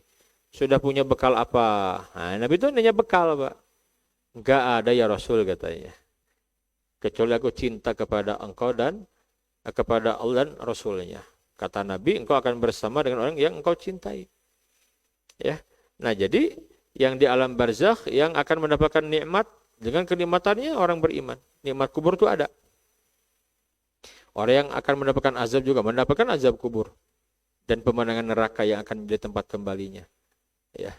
Sudah punya bekal apa? Nah, Nabi itu nanya bekal, Pak. Enggak ada ya Rasul katanya. Kecuali aku cinta kepada engkau dan kepada Allah dan Rasulnya. Kata Nabi, engkau akan bersama dengan orang yang engkau cintai. Ya. Nah, jadi yang di alam barzakh yang akan mendapatkan nikmat Dengan kenikmatannya orang beriman. Nikmat kubur itu ada. Orang yang akan mendapatkan azab juga mendapatkan azab kubur. Dan pemandangan neraka yang akan menjadi tempat kembalinya. Ya.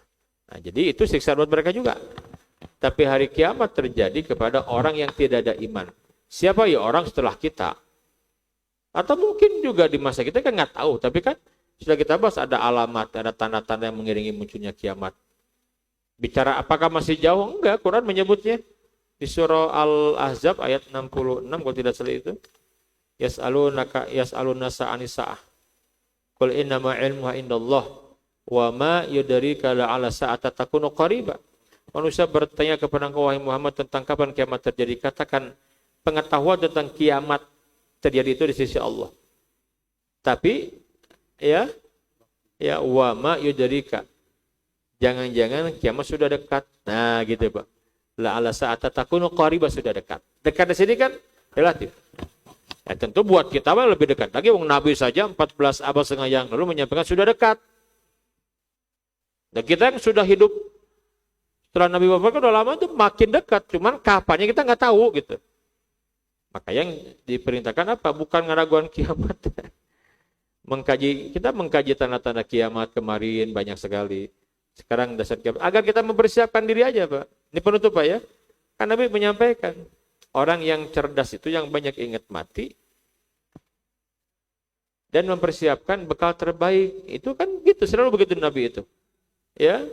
Nah, jadi itu siksa buat mereka juga. Tapi hari kiamat terjadi kepada orang yang tidak ada iman. Siapa ya orang setelah kita? Atau mungkin juga di masa kita kan nggak tahu. Tapi kan sudah kita bahas ada alamat, ada tanda-tanda yang mengiringi munculnya kiamat. Bicara apakah masih jauh? Enggak, Quran menyebutnya. Di surah Al-Ahzab ayat 66 kalau tidak salah itu. Yas'aluna sa'anis sa'ah. Qul innama ilmuha indallah wa ma yudrika la'ala sa'ata takunu qariba. Manusia bertanya kepada engkau wahai Muhammad tentang kapan kiamat terjadi. Katakan pengetahuan tentang kiamat terjadi itu di sisi Allah. Tapi ya wa ma yudrika. Jangan-jangan kiamat sudah dekat. Nah, gitu, Pak. La'ala sa'ata takunu qariba sudah dekat. Dekat di sini kan relatif. Ya, tentu buat kita lebih dekat lagi. Wong Nabi saja 14 abad setengah yang lalu menyampaikan sudah dekat. Dan kita yang sudah hidup setelah Nabi wafat kan udah lama itu makin dekat. Cuman kapannya kita nggak tahu gitu. Maka yang diperintahkan apa? Bukan ngeraguan kiamat. Kita mengkaji tanda-tanda kiamat kemarin banyak sekali. Sekarang dasar kiamat. Agar kita mempersiapkan diri aja, Pak. Ini penutup, Pak, ya. Kan Nabi menyampaikan. Orang yang cerdas itu yang banyak ingat mati. Dan mempersiapkan bekal terbaik. Itu kan gitu. Selalu begitu Nabi itu. Ya.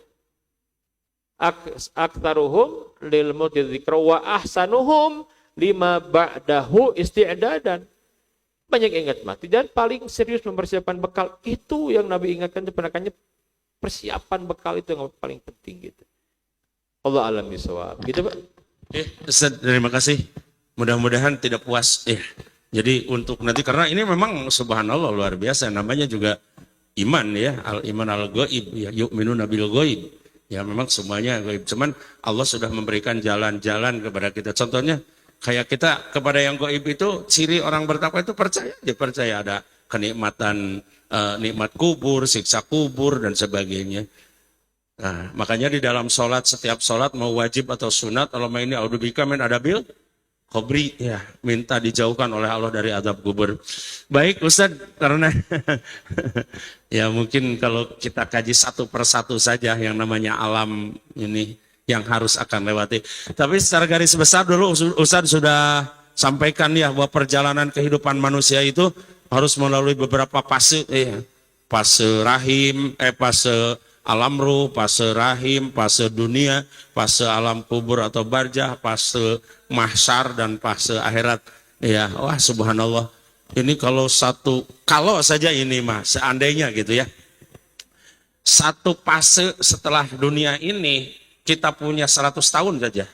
Aktaruhum lil mauti dzikra wa ahsanuhum lima ba'dahu isti'dadan. Banyak ingat mati. Dan paling serius mempersiapkan bekal. Itu yang Nabi ingatkan. Itu penekannya persiapan bekal itu yang paling penting gitu. Allah alam bisawab. Gitu, Pak. Ustaz, terima kasih. Mudah-mudahan tidak puas. Jadi untuk nanti karena ini memang subhanallah luar biasa. Namanya juga iman ya. Al-iman al-ghaib ya. Yu'minuna bil ghaib. Ya memang semuanya ghaib. Cuman Allah sudah memberikan jalan-jalan kepada kita. Contohnya kayak kita kepada yang ghaib itu ciri orang bertakwa itu percaya. Dia percaya ada kenikmatan nikmat kubur, siksa kubur dan sebagainya. Nah, makanya di dalam sholat, setiap sholat mau wajib atau sunat, Allahumma inni a'udzubika min adabil kubri, ya minta dijauhkan oleh Allah dari azab kubur. Baik Ustaz, karena ya mungkin kalau kita kaji satu persatu saja yang namanya alam ini yang harus akan lewati. Tapi secara garis besar dulu Ustaz sudah sampaikan ya bahwa perjalanan kehidupan manusia itu harus melalui beberapa fase, fase rahim, fase alam ruh, fase rahim, fase dunia, fase alam kubur atau barzah, fase mahsyar dan fase akhirat. Ya, wah subhanallah. Ini kalau saja ini mah seandainya gitu ya. Satu fase setelah dunia ini kita punya 100 tahun saja.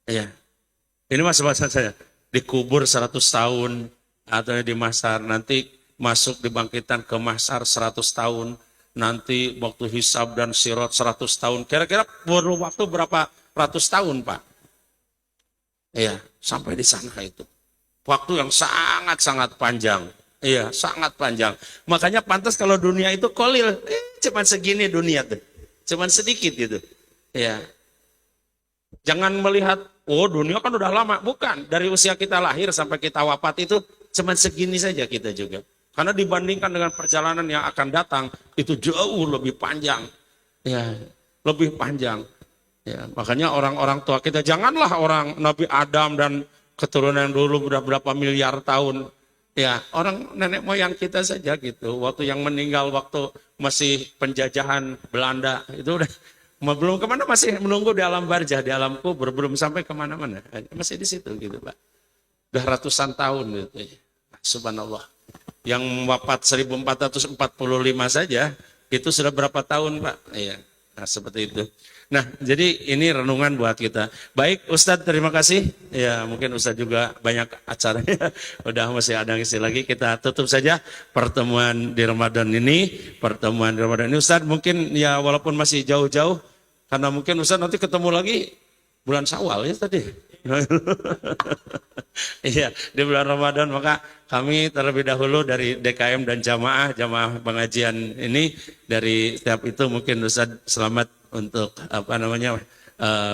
Ya. Ini mas saya dikubur 100 tahun atau di mahsyar nanti masuk dibangkitan ke mahsyar 100 tahun. Nanti waktu hisab dan sirat 100 tahun. Kira-kira perlu waktu berapa ratus tahun, Pak? Iya, sampai di sana itu. Waktu yang sangat-sangat panjang. Iya, sangat panjang. Makanya pantas kalau dunia itu kolil. Cuman segini dunia tuh. Cuman sedikit gitu. Iya. Jangan melihat, oh dunia kan udah lama. Bukan, dari usia kita lahir sampai kita wafat itu cuman segini saja kita juga. Karena dibandingkan dengan perjalanan yang akan datang, itu jauh lebih panjang. Ya, lebih panjang. Ya, makanya orang-orang tua kita, janganlah orang Nabi Adam dan keturunan dulu udah berapa miliar tahun. Ya, orang nenek moyang kita saja gitu. Waktu yang meninggal, waktu masih penjajahan Belanda, itu udah belum kemana, masih menunggu di alam barzah, di alam kubur, belum sampai kemana-mana. Masih di situ gitu, Pak. Udah ratusan tahun gitu. Subhanallah. Yang wafat 1445 saja, itu sudah berapa tahun, Pak? Iya, nah, seperti itu. Nah, jadi ini renungan buat kita. Baik, Ustadz, terima kasih. Ya, mungkin Ustadz juga banyak acaranya. Udah masih ada ngisi lagi. Kita tutup saja pertemuan di Ramadan ini. Ustadz, mungkin ya walaupun masih jauh-jauh, karena mungkin Ustadz nanti ketemu lagi bulan Syawal ya tadi. Iya, di bulan Ramadan, maka kami terlebih dahulu dari DKM dan jamaah pengajian ini, dari setiap itu mungkin Ustaz selamat untuk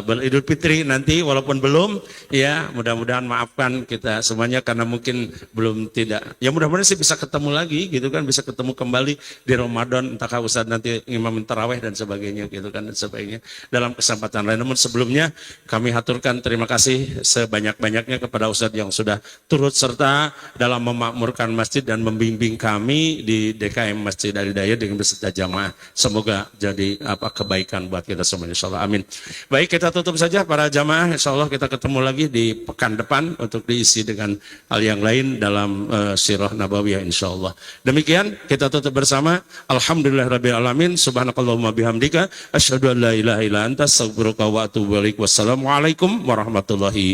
beridul fitri nanti, walaupun belum, ya mudah-mudahan maafkan kita semuanya karena mungkin belum tidak. Ya mudah-mudahan sih bisa ketemu lagi gitu kan, bisa ketemu kembali di Ramadan, entahkah Ustaz nanti imam tarawih dan sebagainya gitu kan, dan sebagainya dalam kesempatan lain. Namun sebelumnya kami haturkan terima kasih sebanyak-banyaknya kepada Ustaz yang sudah turut serta dalam memakmurkan masjid dan membimbing kami di DKM Masjid Al-Hidayah dengan beserta jamaah. Semoga jadi kebaikan buat kita semua, insyaallah, amin. Baik, kita tutup saja para jamaah, insyaallah kita ketemu lagi di pekan depan untuk diisi dengan hal yang lain dalam sirah nabawiyah insyaallah. Demikian kita tutup bersama, alhamdulillahirabbil alamin, subhanakallahumma bihamdika asyhadu an la ilaha illa anta astaghfiruka wa atubu ilaik. Wassalamualaikum warahmatullahi